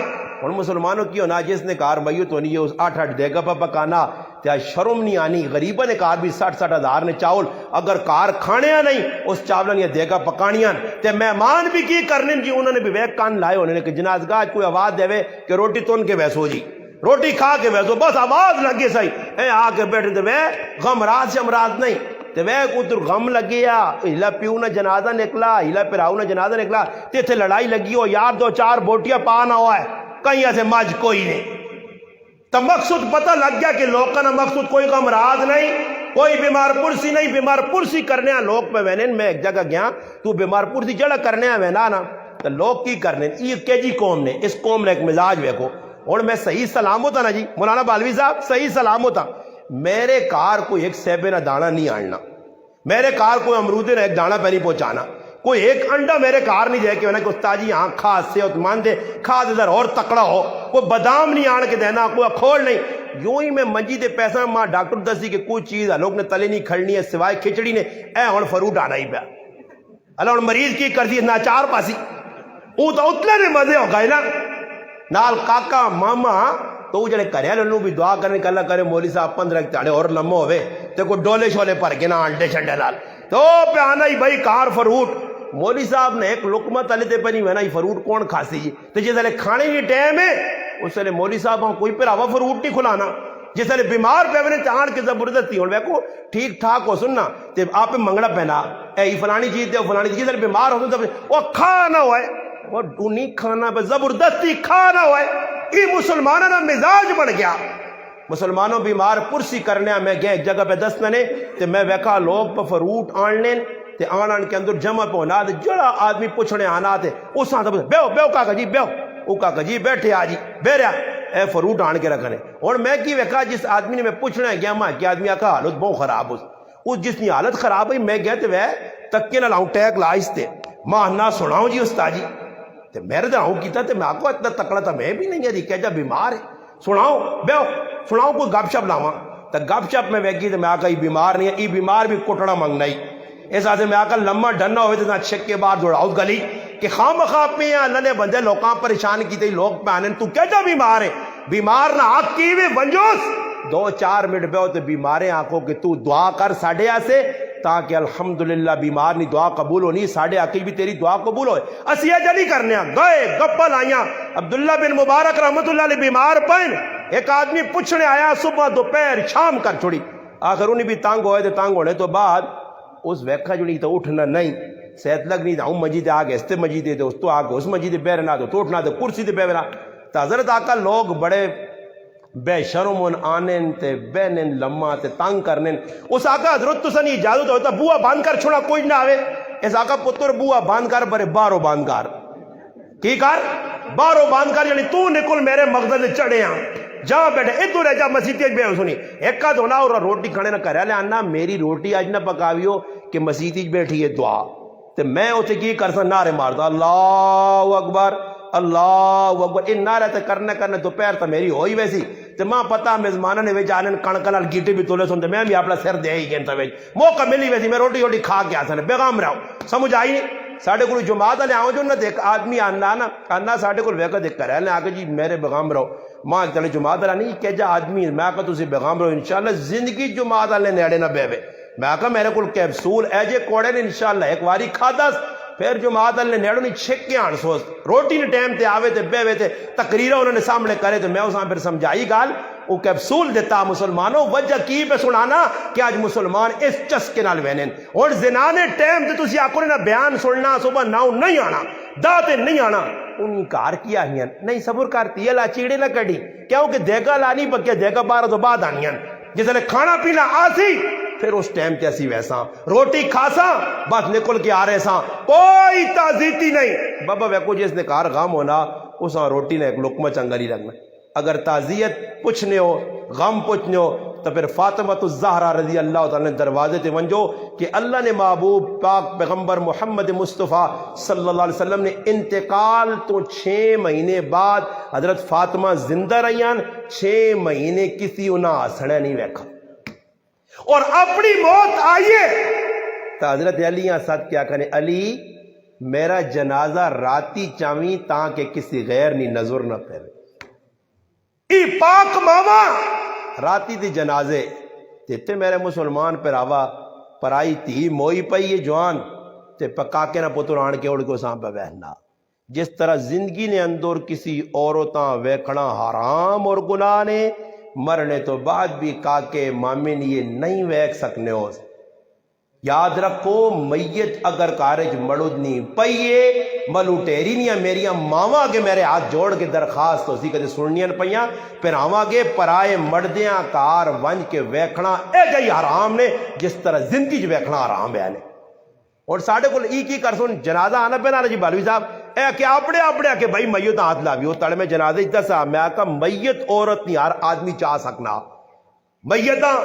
اور مسلمانوں کی ہونا جس نے کار میت ہونی ہے اس 8 دیگا پہ پکانا تیا شرم نہیں آنی غریبہ نے کار بھی 60 ہزار نے چاول اگر کار کھانیا نہیں اس چاولن یا دیگا پکانیاں تے مہمان بھی کی کرنے جی انہوں نے بھی ویک کان لائے ہونے کہ جنازگاہ کوئی آواز دے کہ روٹی تون کے ویسو جی روٹی کھا کے ویسو بس آواز لگے صحیح اے آ کے بیٹھے تے غم راز سے امراض نہیں تے ادھر غم لگیا ہلا پیو نہ جنازہ نکلا ہلا پراؤ نہ جنازہ نکلا تے تھے لڑائی لگی ہو یار 2-4 بوٹیاں پانا ہوا ہے کہیں ایسے ماج کوئی نہیں تو مقصود پتہ لگ گیا کہ لوگ کا مقصود کوئی غم راز نہیں، کوئی بیمار پرسی نہیں، بیمار پرسی کرنے لوگ پہ وینے میں ایک جگہ گیا تو بیمار پرسی جڑا کرنے وینا نا تو لوگ کی کرنے یہ کہ جی قوم نے اس قوم نے ایک مزاج ویکو اور میں صحیح سلامت ہوں نا جی مولانا بالوی صاحب صحیح سلامت ہوں، میرے کار کوئی ایک سیبے نہ دانا نہیں آننا، میرے کار کوئی امرود نہ ایک دانا پہ نہیں پہنچانا، کوئی ایک انڈا میرے کار نہیں جائے کہ کہ استاد جی ہاں کھا صحت مند ہے کھا ادھر اور تکڑا ہو، کوئی بادام نہیں آن کے دینا، کوئی اکھوڑ نہیں، یوں ہی میں منجی دے پیسہ ماں ڈاکٹر دسی کہ کوئی چیز لوگ نے تلے نہیں کھڑنی ہے سوائے کھچڑی نے اے ہن فروٹ آنا ہی پیا اللہ ہن مریض کی کر دی ناچار پاسی وہ تو اتنے نے مزے ہو گئے نا نال کاکا ماما تو وہ جڑے کرے لنو بھی دعا کرنے کہ اللہ کرے مولوی صاحب 15 تاڑے اور لمو ہوئے تو کوئی ڈولے شولے پر کے نا انڈے شنڈے لال تو پہ آنا ہی بھائی کار فروٹ مولوی صاحب نے ایک لقمہ تلے تے پہ نہیں وینا ہی فروٹ کون کھاسی جی تو جس لئے کھانے نہیں ٹیم ہے اس لئے مولوی صاحب ہاں کوئی پر آوا فروٹ نہیں کھلانا جس لئے بیمار پہ وینے چاند کے زبردستی ہوں ویکو ٹھیک ٹھاک ہو سننا تو آپ پہ منگڑا پہنا اے فلانی چیز دے فلانی چیز لئے بیمار ہو سن وہ کھانا ہوئے وہ ڈونی کھانا پہ زبردستی کھانا ہوئے یہ مسلمانوں نے مزاج بن گیا مسلمانوں بیمار پرسی کرنے میں گیا ایک جگہ پہ دستنے تو میں ویکا لوگ پہ فروٹ آننے تے آنان کے اندر جمع پہ ہونا دے جڑا آدمی پوچھنے آنا تے اس آن تے بیو بیو کاکا جی بیو او کاکا جی بیٹھے آجی بے رہا اے فروٹ آن کے رکھنے اور میں کی ویکا جس آدمی نے میں پوچھنے گیا ماں کہ آدمی آکا حالت بہت خراب اس جس نے حالت خراب ہوئی میں گیا تے وہ تکے نہ لاؤں ٹیک لائس تے ماں نہ سناؤں جی استاد جی تے میرے دراؤں کیتا تے میں آکو اتنا تکڑا تھا میں بھی نہیں ہے کہ جا بیمار ہے سناؤ بیو سناؤ کوئی گپ شپ لاواں تے گپ شپ میں ویگی تے میں آکا یہ بیمار نہیں ہے یہ بیمار بھی کٹنا منگنا ہی اس آتے میں آکا لمحہ ڈننا ہوئے تے نہ چھک کے بعد دوڑاؤ گلی کہ خام خواب میں اللہ نے بندے لوگاں پریشان کی تے لوگ پہ آنے تو کیا جا بیمار ہے بیمار نہ آگ کی بھی بنجوس 2-4 منٹ بیو تے بیماریں آنکھوں کہ تو دعا کر ساڑھے آسے تاکہ الحمدللہ بیمار نہیں دعا قبول ہونی ساڑھے آکی بھی تیری دعا قبول ہوئے اسیہ جلی کرنے گئے گپل آئیاں عبداللہ بن مبارک رحمت اللہ علیہ بیمار پہن ایک آدمی پوچھنے آیا صبح دوپہر شام کر چھوڑی آخر انہیں بھی تانگ ہوئے تھے تانگ ہونے تو بعد اس ویکھا جو نہیں تو اٹھنا نہیں صحت لگ نہیں ہوں مسجد آگے استے مسجد دے اس تو آگے اس مسجد بیرنا تو اٹھنا تو کرسی دے بیرنا تو حضرت آقا لوگ بڑے بے شرمون آنین تے بینن لمحہ تے تانگ کرنن اس آقا حضرت تو سنی اجازت ہوتا بوہ باندھ کر چھوڑا کوئی نہ آوے اس آقا پتر بوہ باندھ کر برے بارو باندھ کر کی کر بارو باندھ کر یعنی تو نکل میرے مقصد چڑھے ہیں جہاں بیٹھے ادھو رہ جا مسجد بے سنی ایک کا دھونا اور روٹی کھانے نہ کرے لے آنا میری روٹی آج نہ پکاویو کہ مسجد بیٹھی ہے دعا تے میں اسے کی کرسا نعرے مارتا اللہ اکبر اللہ اکبر ان نعرے تے کرنے دوپہر تا میری ہوئی ویسی تے ماں پتہ میزمانہ نے ویچ آنن کڑکل گیٹے بھی تولے سنتے میں بھی اپنا سر دے ہی گئے ویچ موقع ملی ویسی میں روٹی کھا کے آسانے بیغام رہو سمجھ آئی نہیں ساڑھے کو جماعت لے آؤں جو نہ دیکھ آدمی آنا ساڑھے کو ویکا دیکھ کر ہے لے آگے جی میرے بیغام رہو ماں چلے جماعت لے نہیں کہ جا آدمی میں آکا تُسی بیغام رہو انشاءاللہ زندگی جماعت لے نیڑے نہ بے میں آکا میرے کو کیپسول اے جے کوڑے نے انشاءاللہ ایک واری کھا پھر جماعت نے نیڑوں نہیں چھک کے آن سوست روٹی نے ٹائم تے آوے تے بے وے تے تقریرہ انہوں نے سامنے کرے تو میں اساں پھر سمجھائی گال وہ کیپسول دیتا مسلمانوں وجہ کی پہ سنانا کہ آج مسلمان اس چسکے نال وینن اور زنانے ٹائم تے تسی آکو نے بیان سننا صبح ناؤ نہیں آنا داتے نہیں آنا انہی کار کیا ہی نہیں صبر کرتی ہے لا چیڑے نہ کڑی کیوں کہ دیگا لانی پکیا دیگا 12 تو بعد آنی جس لئے کھانا پینا آسی پھر اس ٹائم تے اسی ویسا روٹی کھاسا بس نکل کے آ رہے سا کوئی تعزیتی نہیں بابا ویکو جس نے کار غم ہونا اسا روٹی نے ایک لقمہ چنگری رکھنا اگر تعزیت پوچھنے ہو غم پوچھنے ہو تو پھر فاطمہ الزہرا رضی اللہ تعالیٰ نے دروازے تے ونجو کہ اللہ نے محبوب پاک پیغمبر محمد مصطفیٰ صلی اللہ علیہ وسلم نے انتقال تو 6 مہینے بعد حضرت فاطمہ زندہ رہیان 6 مہینے کسی انہا ہسڑے نہیں ویکھا اور اپنی موت آئیے تو حضرت علی ساتھ کیا کہنے علی میرا جنازہ راتی چاویں تاکہ کسی غیر نی نظر نہ پہلے ای پاک ماما راتی دی جنازے تیتے میرے مسلمان پر آوا پرائی تھی موئی پئی یہ جوان تے پکا کے نہ پتر آن کے اڑ کو سام پہ بہنا جس طرح زندگی نے اندر کسی عورتاں ویکھنا حرام اور گناہ نے مرنے تو بعد بھی کاکے مامن یہ نہیں ویکھ سکنے ہو یاد رکھو میت اگر کارج مڑودنی پئیے ملوٹیرینیاں میریاں ماواں کے میرے ہاتھ جوڑ کے درخواست اسی کدے سننیاں پئیاں پھر آواں گے پرائے مردیاں کار ونج کے ویکھنا اے جائی حرام نے جس طرح زندگی جو ویکھنا حرام ہے نے اور ساڑھے کو ای کی کر سن جنازہ آنا پہ نانا جی بالوی صاحب اے کہ اپنے کہ بھائی میت ہاتھ لاوی ہو تڑے میں جنازہ اجتا صاحب میں آکا میت عورت نہیں ہر آدمی چاہ سکنا میتاں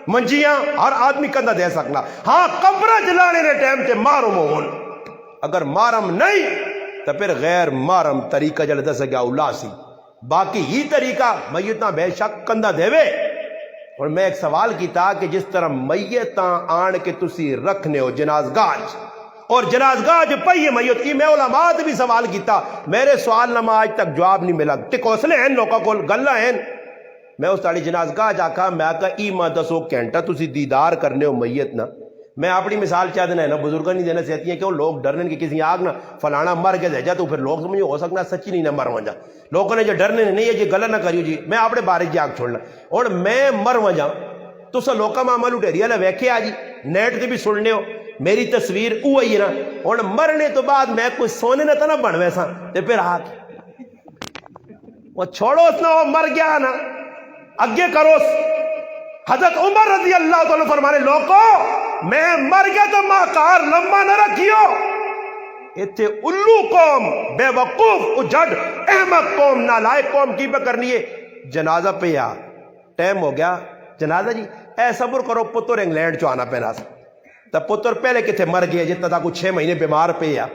منجیاں ہر آدمی کندہ دے سکنا ہاں قبرہ جلانے نے ٹائم تے مارم ہون اگر مارم نہیں تو پھر غیر مارم طریقہ جلدہ سے گیا اللہ سی باقی ہی طریقہ میتاں بے شک کندہ دے وے اور میں ایک سوال کیتا کہ جس طرح میتاں آن کے تسی رکھنے ہو جنازگاہ اور جنازگاہ جو پہیے میت کی میں علماء بھی سوال کیتا میرے سوال نہ آج تک جواب نہیں ملا ٹکوسلے ہیں لوگوں کو گلہ ہیں میں اس تاڑی جنازگاہ جا کہا میں کہا ای ماں دسو کینٹا تسی دیدار کرنے ہو میت نہ میں اپنی مثال چاہ دینا ہے نا بزرگاں نہیں دینا چاہتی ہیں کہ وہ لوگ ڈرنے کہ کسی آگ نہ فلانا مر کے جا تو پھر لوگ سمجھے ہو سکنا سچی نہیں نہ مر وجا لوگوں نے جو ڈرنے نہیں ہے جی غلط نہ کریو جی میں اپنے بارے جی آگ چھوڑنا اور میں مر وجا تو سا لوکا ماما لٹیریا لے ویکھے آ جی نیٹ تے بھی سننے ہو میری تصویر اوہی ہے نا اور مرنے تو بعد میں کوئی سونے نہ تھا بن ویسا تے پھر ہاتھ وہ چھوڑو اس نہ وہ مر گیا نا اگے کروس حضرت عمر رضی اللہ تعالیٰ فرمانے لوگو میں مر گیا تو ماکار لمبا نہ رکھیو اتھے الو قوم بے وقوف اجڑ احمق قوم نالائق قوم کی پہ کرنی ہے جنازہ پہ یا ٹائم ہو گیا جنازہ جی اے صبر کرو پتر انگلینڈ چو آنا پینا سا تب پتر پہلے کتھے مر گئے جتنا تھا کچھ 6 مہینے بیمار پہ یا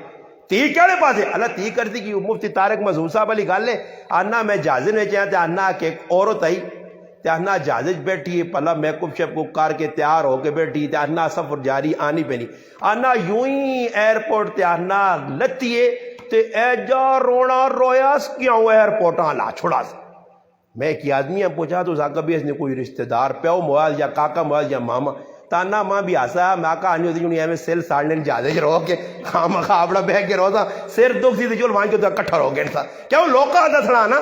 تی کیڑے پاسے اللہ تی کرتی کی مفتی طارق مظہور صاحب علی گالے آنا میں جازن میں چاہتے آنا کہ ایک عورت آئی تہنا جازج بیٹھی پلا میکپ شیپ کار کے تیار ہو کے بیٹھی تہنا سفر جاری آنی پہنی آنا یوں ہی ایئرپورٹ تہنا لتیے تے اے جا رونا رویاس کیوں ایئرپورٹ آنا چھوڑا سا میں کی آدمی پوچھا تو زاکہ بھی اس نے کوئی رشتہ دار پیو موال یا کاکا موال یا ماما تانا ماں بھی آسا میں آکا آنی ہوتی جنہی ہمیں سیل ساڑنے جازج رہو کے خام خابڑا بے کے رو تھا سیر دکھ سی جو وہاں جو کٹھا رو گئے تھا کیوں لوکا دسنا نا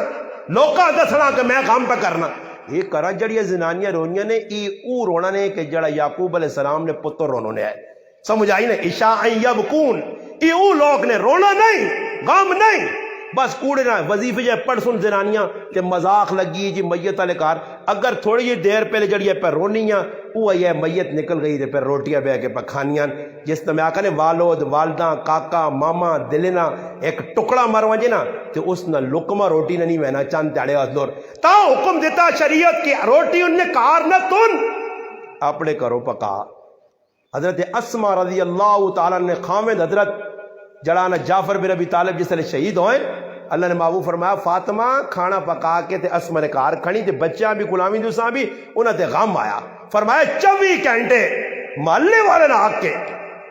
لوکا دسنا کہ میں کام پہ کرنا یہ کرا جڑی زنانیاں رونیاں نے ای او رونا نے کہ جڑا یعقوب علیہ السلام نے پتر رونوں نے آئے سمجھ آئی نا عشاء یبکون ای او لوگ نے رونا نہیں غم نہیں بس کوڑے نہ وظیفے جائے پڑھ سن زنانیاں تے مذاق لگی جی میت والے کار اگر تھوڑی جی دیر پہلے جڑی ہے پہ رونیاں وہ ہے میت نکل گئی تے پھر روٹیاں بہ کے پہ کھانیاں جس طرح میں آکا نے والد والدہ کاکا ماما دلنا ایک ٹکڑا مر وجے نا تے اس نہ لقمہ روٹی نہ نہیں وینا چاند تاڑے ازدور تا حکم دیتا شریعت کی روٹی ان نے کار نہ تن اپنے کرو پکا حضرت اسما رضی اللہ تعالیٰ نے خامد حضرت جڑانا جعفر بن ابی طالب جس طرح شہید ہوئے اللہ نے محبوب فرمایا فاطمہ کھانا پکا کے تے اسما نے کار کھڑی تے بچیاں بھی غلامی دوساں بھی انہاں تے غم آیا فرمایا 24 گھنٹے محلے والے نہ آگ کے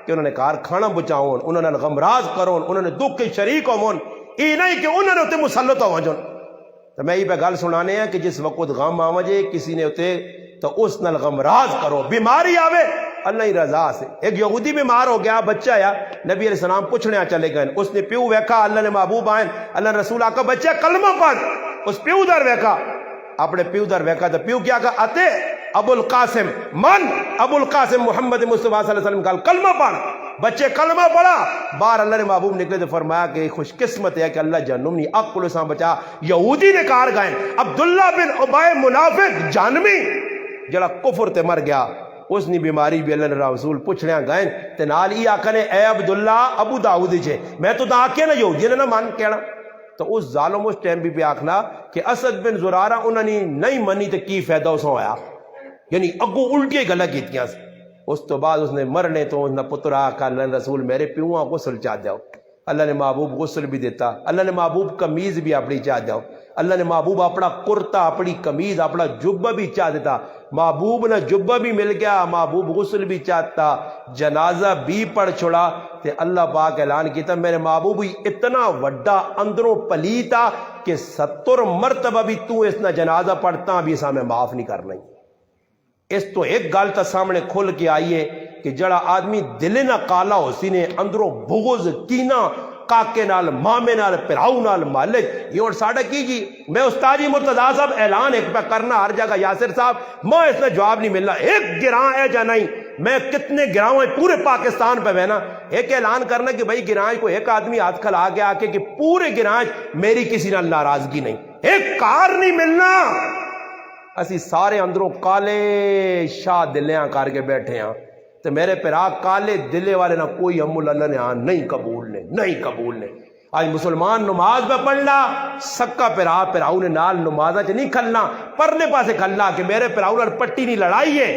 کہ انہوں نے کار کھانا بچاؤن انہوں نے غمراز کرون انہوں نے دکھ کے شریک ہون ای نہیں کہ انہوں نے اتے مسلط ہو جن تو میں یہ پہ گل سنانے ہیں کہ جس وقت غم آوجے کسی نے اتے تو اس نال غمراز کرو بیماری آوے اللہ ہی رضا سے ایک یہودی بیمار ہو گیا بچہ آیا نبی علیہ السلام پوچھنے چلے گئے اس نے پیو ویکھا اللہ نے محبوب آئیں اللہ نے رسول آقا بچہ کلمہ پڑھ اس پیو در ویکھا اپنے پیو در ویکھا تو پیو کیا کہا اتے ابو القاسم من ابو القاسم محمد مصطفیٰ صلی اللہ علیہ وسلم کہا کلمہ پڑھ بچے کلمہ پڑھا بار اللہ نے محبوب نکلے تو فرمایا کہ خوش قسمت ہے کہ اللہ جہنم نہیں اقل اسلام بچا یہودی نے کار گائیں عبداللہ بن عبای منافق جانمی جڑا کفر تے مر گیا اس نے بیماری بھی اللہ نے رسول پوچھنے گائیں تے نال ہی آکھا نے اے عبداللہ ابو داؤد جے میں تو دا آکھے نا یہودی نے نہ مان کہنا تو اس ظالم اس ٹائم بھی آکھنا کہ اسد بن زرارہ انہوں نے نہیں منی تے کی فائدہ اس ہویا یعنی اگو الٹی گلہ کیتیاں اس تو بعد اس نے مرنے تو اس نے پتر آکھا اللہ نے رسول میرے پیوہاں غسل چاہ دیو اللہ نے محبوب غسل بھی دیتا اللہ نے محبوب قمیض بھی اپنی چاہ دیو اللہ نے محبوب اپنا کرتا اپنی قمیض اپنا جبہ بھی چاہ دیتا محبوب نہ جبہ بھی مل گیا محبوب غسل بھی چاہتا جنازہ بھی پڑھ چھوڑا تے اللہ پاک اعلان کیتا میرے محبوب اتنا وڈا اندروں پلیتا کہ 70 مرتبہ بھی تو اس نہ جنازہ پڑھتا بھی اسا میں معاف نہیں کرنا اس تو ایک گل تا سامنے کھل کے آئیے کہ جڑا آدمی دل نہ کالا ہو سی نے اندروں بغض کینہ کاکے نال مامے نال پراؤ نال مالک یہ اور ساڑھا کی جی میں استادی مرتضی صاحب اعلان ایک پہ کرنا ہر جگہ یاسر صاحب میں اس نے جواب نہیں ملنا ایک گراں اے جا نہیں میں کتنے گراؤں پورے پاکستان پہ بہنا ایک اعلان کرنا کہ بھائی گراج کو ایک آدمی ہاتھ کھلا کے آ کے کہ پورے گراج میری کسی نال ناراضگی نہیں، ایک کار نہیں ملنا، اسی سارے اندروں کالے شاہ دلیاں کر کے بیٹھے ہیں تو میرے پیرا کالے دلے والے نہ کوئی عمل اللہ نے نہیں قبول نے، نہیں قبول نے۔ آج مسلمان نماز پہ پڑھنا سکا پیراؤ نے نال نمازہ چ نہیں کھلنا، پرلے پاسے کھلنا کہ میرے پیراؤ نال پٹی نہیں لڑائی ہے،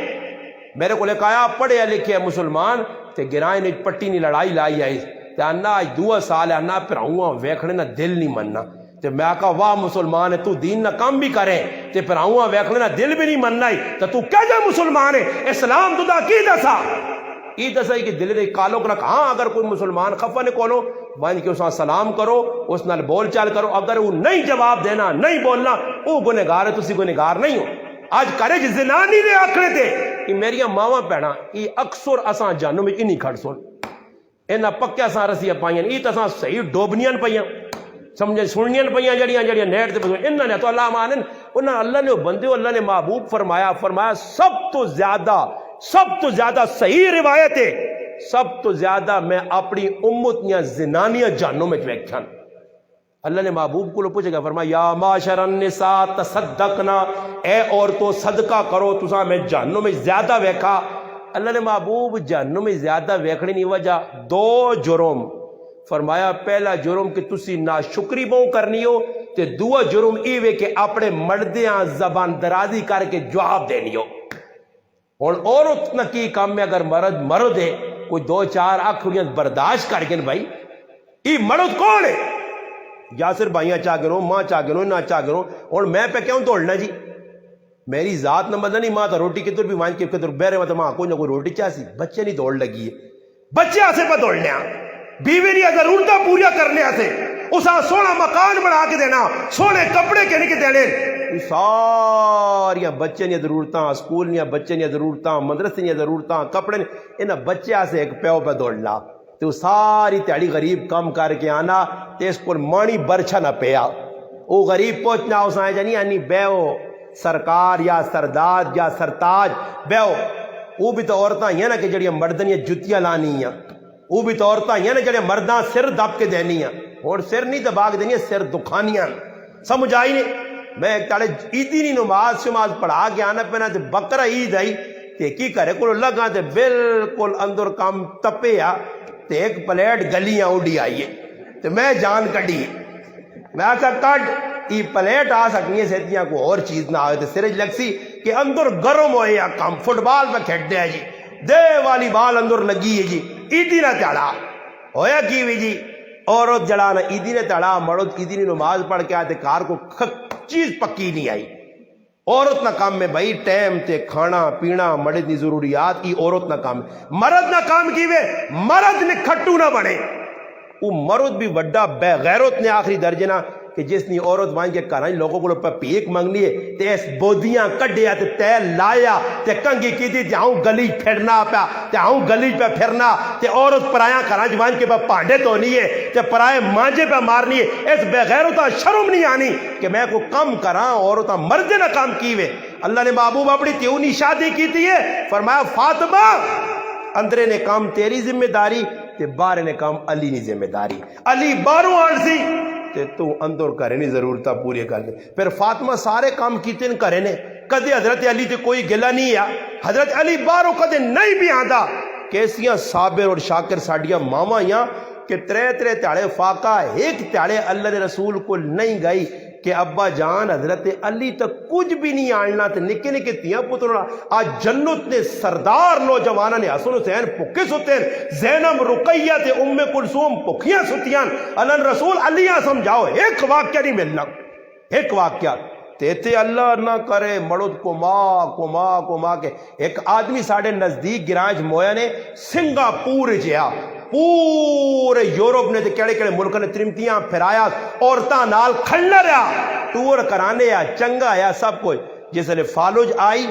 میرے کو لکھا آیا پڑھے لکھے مسلمان تے گرائیں نے پٹی نہیں لڑائی لائی آئی تے انا آج 2 سال ہے انا پیراؤں ویکھنے نہ دل نہیں مننا تے میں کہا واہ مسلمان ہے تو دین نہ کام بھی کرے تے پیراؤں ویکھنے نہ دل بھی نہیں مننا ہی تو کیا جا مسلمان ہے؟ اسلام تو دا کی دسا ای دسا کہ دل دے کالو رکھ، ہاں اگر کوئی مسلمان خفا نے کولو بانج کے اس نال سلام کرو، اس نال بول چال کرو، اگر وہ نہیں جواب دینا نہیں بولنا وہ گنہگار ہے، تسی گنہگار نہیں ہو۔ آج کرے جس زنا نہیں دے آکھنے تے کہ میریاں ماواں پیڑاں ای اکثر اساں جانوں میں نہیں کھڑ سن انہاں پکے اساں رسیاں پائیاں ای تساں صحیح ڈوبنیاں پئیاں سمجھے سننیاں پئیاں جڑیاں نیٹ تے انہاں نے تو اللہ مانن انہاں اللہ نے بندے اللہ نے محبوب فرمایا سب تو زیادہ صحیح روایت ہے، سب تو زیادہ میں اپنی امت نیاں زنانیاں جانوں میں ویکھن۔ اللہ نے محبوب کو پوچھے گا فرمایا یا معاشر النساء تصدقنا، اے عورتوں صدقہ کرو، تساں میں جہنم میں زیادہ ویکھا۔ اللہ نے محبوب جہنم میں زیادہ ویکھنے نہیں وجہ 2 جرم فرمایا، پہلا جرم کہ تسی ناشکری بہو کرنی ہو تے دوسرا جرم ای وے کہ اپنے مردیاں زبان درازی کر کے جواب دینی ہو۔ اور عورت نہ کی کام میں اگر مرد ہے کوئی 2-4 آنکھڑیاں برداشت کر کے بھائی ای مرد کون ہے؟ یاسر بھائیاں چاہ گرو ماں چاہ گرو نہ چاہ گرو اور میں پہ کیوں دوڑنا جی میری ذات نہ مدد نہیں، ماں تو روٹی کتر بھی وائن کے کتر بیرے مطلب ماں کوئی نہ کوئی روٹی چاہسی بچے نہیں دوڑ لگی ہے، بچے آسے پہ دوڑنے ہیں، بیوی نہیں ضرورتہ پوریا کرنے آسے اسا سونا مکان بنا کے دینا، سونے کپڑے کے نہیں دینے، ساریاں بچے نہیں ضرورتاں، سکول نہیں بچے نہیں ضرورتاں، مدرسے نہیں ضرورتاں، کپڑے نہیں، انہاں بچے آسے ایک پیو پہ دوڑنا تو ساری تیاری غریب کم کر کے آنا تے اس کو مانی برچھا نہ پیا او غریب پہنچنا اس آئے جانی یعنی بیو سرکار یا سردار یا سرتاج بیو وہ بھی تو عورتاں ہیں نا کہ جڑیاں مردنیاں جتیاں لانی ہیں، وہ بھی تو عورتاں ہیں نا جڑیاں مرداں سر دب کے دینی ہیں اور سر نہیں دباگ دینی ہیں سر دکھانیاں سمجھ آئی نہیں۔ میں ایک تاڑے عیدی نہیں نماز شماز پڑھا کے آنا پینا تے بکرا عید آئی تے کی کرے کل لگا تے بالکل اندر کام تپیا تے ایک پلیٹ گلیاں اڈی آئیے تے میں جان کٹی میں آتا کٹ ای پلیٹ آ سکنی ہے سیتیاں کو اور چیز نہ آئے تے سرج لگ سی کہ اندر گرم ہوئے یا کام فٹ بال پہ کھیٹ دیا جی دے والی بال اندر لگی ہے جی عیدی نہ تیڑا ہویا کی بھی جی عورت جڑانا عیدی نے تیڑا مرد عیدی نے نماز پڑھ کے آتے کار کو چیز پکی نہیں آئی عورت نہ کام میں بھائی ٹائم تے کھانا پینا مرد کی ضروریات کی عورت نہ کام مرد نہ کام کی وے مرد نے کھٹو نہ بنے وہ مرد بھی وڈا بے غیرت نے آخری درجے نہ کہ جس نے عورت وہاں کے کرائی لوگوں کو پہ پیک منگنی ہے تے اس بودیاں کڈیا تے تیل لایا تے کنگی کی تھی تے آؤں گلی پھرنا پیا تے آؤں گلی پہ پھرنا تے عورت پرایا کرائی وہاں کے پہ پانڈے تو نہیں ہے تے پرائے مانجے پہ مارنی ہے اس بے غیرتا شرم نہیں آنی کہ میں کو کم کراں عورتاں مردے نہ کام کیوے۔ اللہ نے محبوب اپنی تیونی شادی کی تھی ہے فرمایا فاطمہ اندرے نے کام تیری ذمہ داری تے بارے نے کام علی نے ذمہ داری علی باروں آن سی تے تو اندر کرے نہیں ضرورتہ پوری کر دے پھر فاطمہ سارے کام کیتے ہیں کرے نے کدے حضرت علی تے کوئی گلہ نہیں ہے حضرت علی باروں کدے نہیں بھی آندا کیسیاں صابر اور شاکر ساڑیاں ماما یہاں کہ ترے تیاڑے فاقہ ایک تیاڑے اللہ نے رسول کو نہیں گئی کہ ابا جان حضرت علی تک کچھ بھی نہیں آننا تے نکے نکے تیاں پترنا آج جنت نے سردار نوجوانہ نے حسن حسین پکے ستے زینب رقیہ تے ام کلثوم پکیاں ستیاں اللہ رسول علیہ سمجھاؤ ایک واقعہ نہیں ملنا ایک واقعہ تے اللہ نہ کرے مرد کو ماں کے ایک آدمی ساڑھے نزدیک گرانج مویا نے سنگاپور جیا پورے یورپ نے تے کیڑے کیڑے ملک نے ترمتیاں پھرایا عورتاں نال کھلنا رہا ٹور کرانے یا چنگا یا سب کچھ جس نے فالج آئی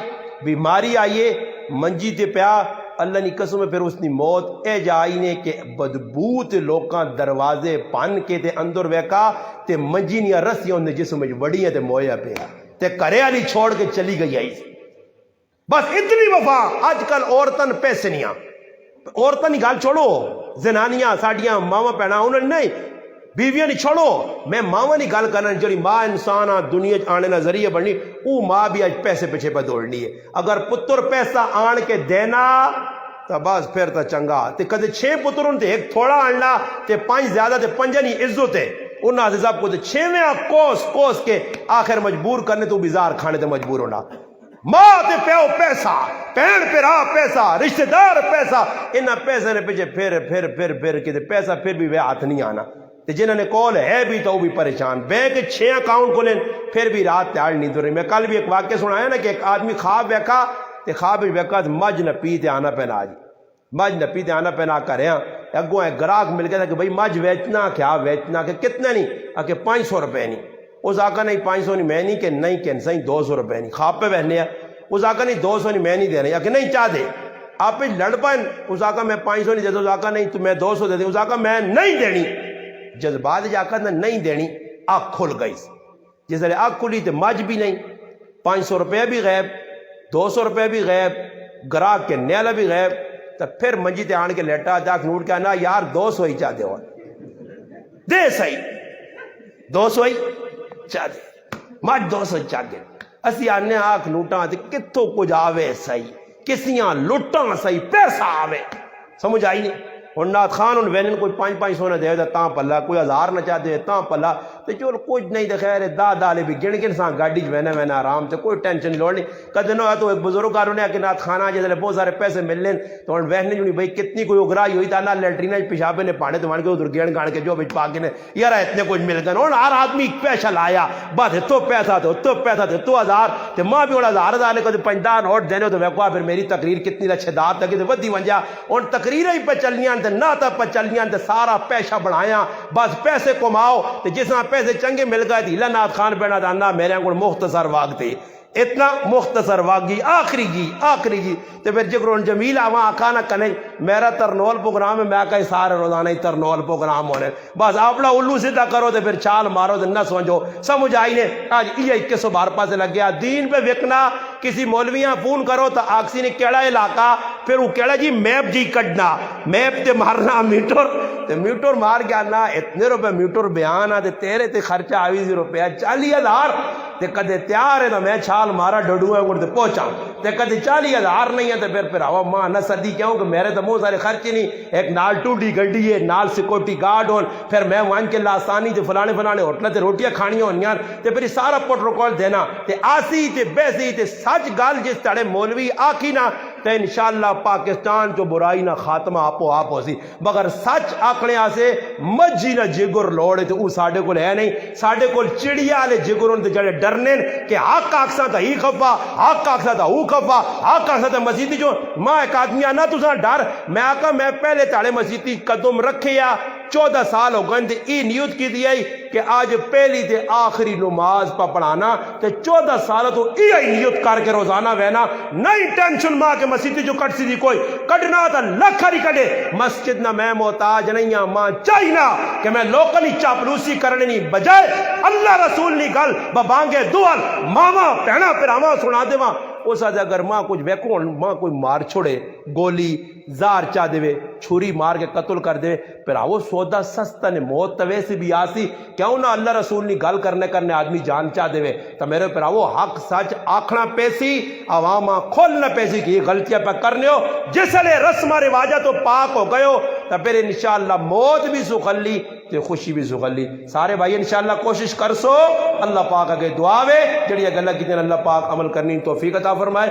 بیماری آئیے منجی تے پیا اللہ نے قسم پھر اس نے موت اے جائی نے کہ بدبوت لوکاں دروازے پان کے تے اندر ویکا تے منجی نیا رسیاں نے جسم وچ وڑیاں تے مویا پیا تے کرے علی چھوڑ کے چلی گئی آئی بس اتنی وفا اج کل عورتن پیسے نہیں عورتوں کی گل چھوڑو زنانیاں ساڈیاں ماواں بھੈਣਾਂ انہوں نے نہیں بیویاں نہیں چھوڑو میں ماواں کی گل کرنا جڑی ماں انسان دنیا آنے کا ذریعہ بننی وہ ماں بھی اج پیسے پیچھے پہ دوڑنی ہے اگر پتر پیسہ آن کے دینا تو بس پھر تو چنگا تے کدے 6 پتر ہوں ایک تھوڑا آننا تے 5 زیادہ تے 5 نہیں عزت ہے انہاں عزیز آپ کو تے 6ویں کوس کے آخر مجبور کرنے تو بزار کھانے تے مجبور ہونا ماں تے پیو پیسہ بہن پیرا پیسہ رشتہ دار پیسہ انہاں پیسے نے پیچھے پھر کے پیسہ پھر بھی وہ ہاتھ نہیں آنا تے جنہوں نے کال ہے بھی تو وہ بھی پریشان بینک 6 اکاؤنٹ کھولیں پھر بھی رات تیار نہیں دو رہی میں کل بھی ایک واقعہ سنایا نا کہ ایک آدمی خواب ویکھا تے خواب ویکھا مجھ نہ پی تے آنا پینا آج مجھ نہ پی تے آنا پینا کریں اگوں ایک گراہک مل گیا تھا کہ بھائی مجھ ویچنا کیا ویچنا کہ کتنے نہیں کہ 500 روپے نہیں اس آقا نہیں 500 نہیں میں نہیں کہ نہیں کہ صحیح 200 روپے نہیں خواب پہ بہنے اس آقا نہیں 200 نہیں میں نہیں دے رہی کہ نہیں چاہ دے آپ لڑ پائیں اس آقا میں 500 نہیں دیتا اس آقا نہیں تو میں 200 دے دیں اس آقا میں نہیں دینی جذبات آقا نے نہیں دینی آنکھ کھل گئی جس طرح آنکھ کھلی تو مجھ بھی نہیں 500 روپے بھی غیب 200 روپے بھی غیب گراہک کے نیلا بھی غیب تو پھر منجی تے آن کے لیٹا جاک نوٹ کیا نا یار 200 ہی چاہ دے اور دے صحیح 200 ہی چاہ دے مجھ 200 چاہ دے اسی آنے آنکھ نوٹاں تے کتھوں کچھ آوے صحیح کسیاں لٹاں صحیح پیسہ آوے سمجھ آئی نہیں ہن نات خان ان وینن کوئی 500 نہ دے تاں پلا کوئی 1000 نہ چاہ دے تاں پلا تے چل کچھ نہیں دے خیر دالے بھی گن سا گاڑی وینا آرام تے کوئی ٹینشن لوڑ نہیں کدے نہ تو ایک بزرگ آ رہے کہ نات خانہ جس بہت سارے پیسے مل لیں تو ہن وہنے جڑی بھائی کتنی کوئی اگرائی ہوئی تا نہ لیٹرین پیشاب نے پانے تو مان کے ادھر گین گان کے جو بچ پا کے نے یار اتنے کچھ مل گئے ہن ہر آدمی پیسہ لایا بس تو پیسہ تو 1000 تے ماں بھی 1000 نے کدے 50 نوٹ دینے تو ویکھوا پھر میری تقریر کتنی اچھے دات تک ودی ونجا ہن تقریراں ہی پہ چلنیاں تے نہ تا پہ چلنیاں تے سارا پیسہ بنایا بس پیسے کماؤ تے جس طرح پیسے چنگے مل گئے تھی نات خان پہنا دانا میرے کو مختصر واق تھے اتنا مختصر واق گی آخری جی تو پھر جگرون جمیل آوان آقا نہ کنے میرا ترنول پروگرام ہے میں کہیں سارے روزانہ ہی ترنول پروگرام ہونے بس اپنا الو سیدھا کرو تو پھر چال مارو تو نہ سمجھو سمجھ آئی نے آج یہ 2100 بار پاسے لگ گیا دین پہ وکنا کسی مولویاں فون کرو تو آکسی نے کیڑا علاقہ پھر وہ کیڑا جی میپ جی کٹنا میپ تے مارنا میٹر مار گیا نا اتنے روپے میٹر بیان آتے تیرے تے خرچہ آوی 0 روپیہ 40,000 تے کدے تیار ہے نا میں چھال مارا ڈڈو ہے گوڑ تے پہنچا تے کدے 40,000 نہیں ہے تے پھر آوا ماں نہ سردی کیوں کہ میرے تو بہت سارے خرچے نہیں ایک نال ٹوڈی گڈی ہے نال سیکورٹی گارڈ ہون پھر میں وہاں کے لاسانی تے فلانے ہوٹل تے روٹیاں کھانیاں ہونیاں تے پھر سارا پروٹوکول دینا تے آسی تے بیسی تے سچ گل جس تڑے مولوی آکی نا تے انشاءاللہ پاکستان جو برائی نہ خاتمہ آپو آپ ہو سی مگر سچ آکھنے آسے مجھی نہ جگر لوڑے تو وہ ساڑھے کو ہے نہیں ساڑھے کو چڑیا لے جگرون تے جڑے ڈرنے کہ حق آکسا تھا ہی خفا حق آکسا تھا ہو خفا حق آکسا تھا مسیحی جو ماں ایک آدمی آنا تو سا ڈر میں آکا میں پہلے تاڑے مسیحی قدم رکھے یا 14 سال ہو گئے ای نیوت کی دیئی کہ آج پہلی تے آخری نماز پا پڑھانا تے 14 سال تو ای نیوت کر کے روزانہ وینا نہیں ٹینشن ماں کہ مسجد جو کٹ سی دی کوئی کٹنا تا لکھری کٹے مسجد نہ میں محتاج نہیں ماں چاہینا کہ میں لوکلی چاپلوسی کرنے نہیں بجائے اللہ رسول نہیں گل ببانگے دوال ماما پہنا پھر آما سنا دے ماں اس آدھے اگر ماں کچھ ویکھوں ماں کوئی مار چھوڑے گولی زار چاہ دے چھری مار کے قتل کر دے پھر آو سودا سستا نے موت توے سے بھی آسی کیوں نہ اللہ رسول نے گل کرنے آدمی جان چاہ دے تو میرے پھر آو حق سچ آکھنا پیسی عوامہ کھولنا پیسی کہ یہ غلطیاں پہ کرنے ہو جس لئے رسم رواجہ تو پاک ہو گئے ہو تو پھر انشاءاللہ موت بھی سخلی تو خوشی بھی سخلی سارے بھائی انشاءاللہ کوشش کر سو اللہ پاک آگے دعا وے جڑی گلہ کی اللہ پاک عمل کرنی توفیق عطا فرمائے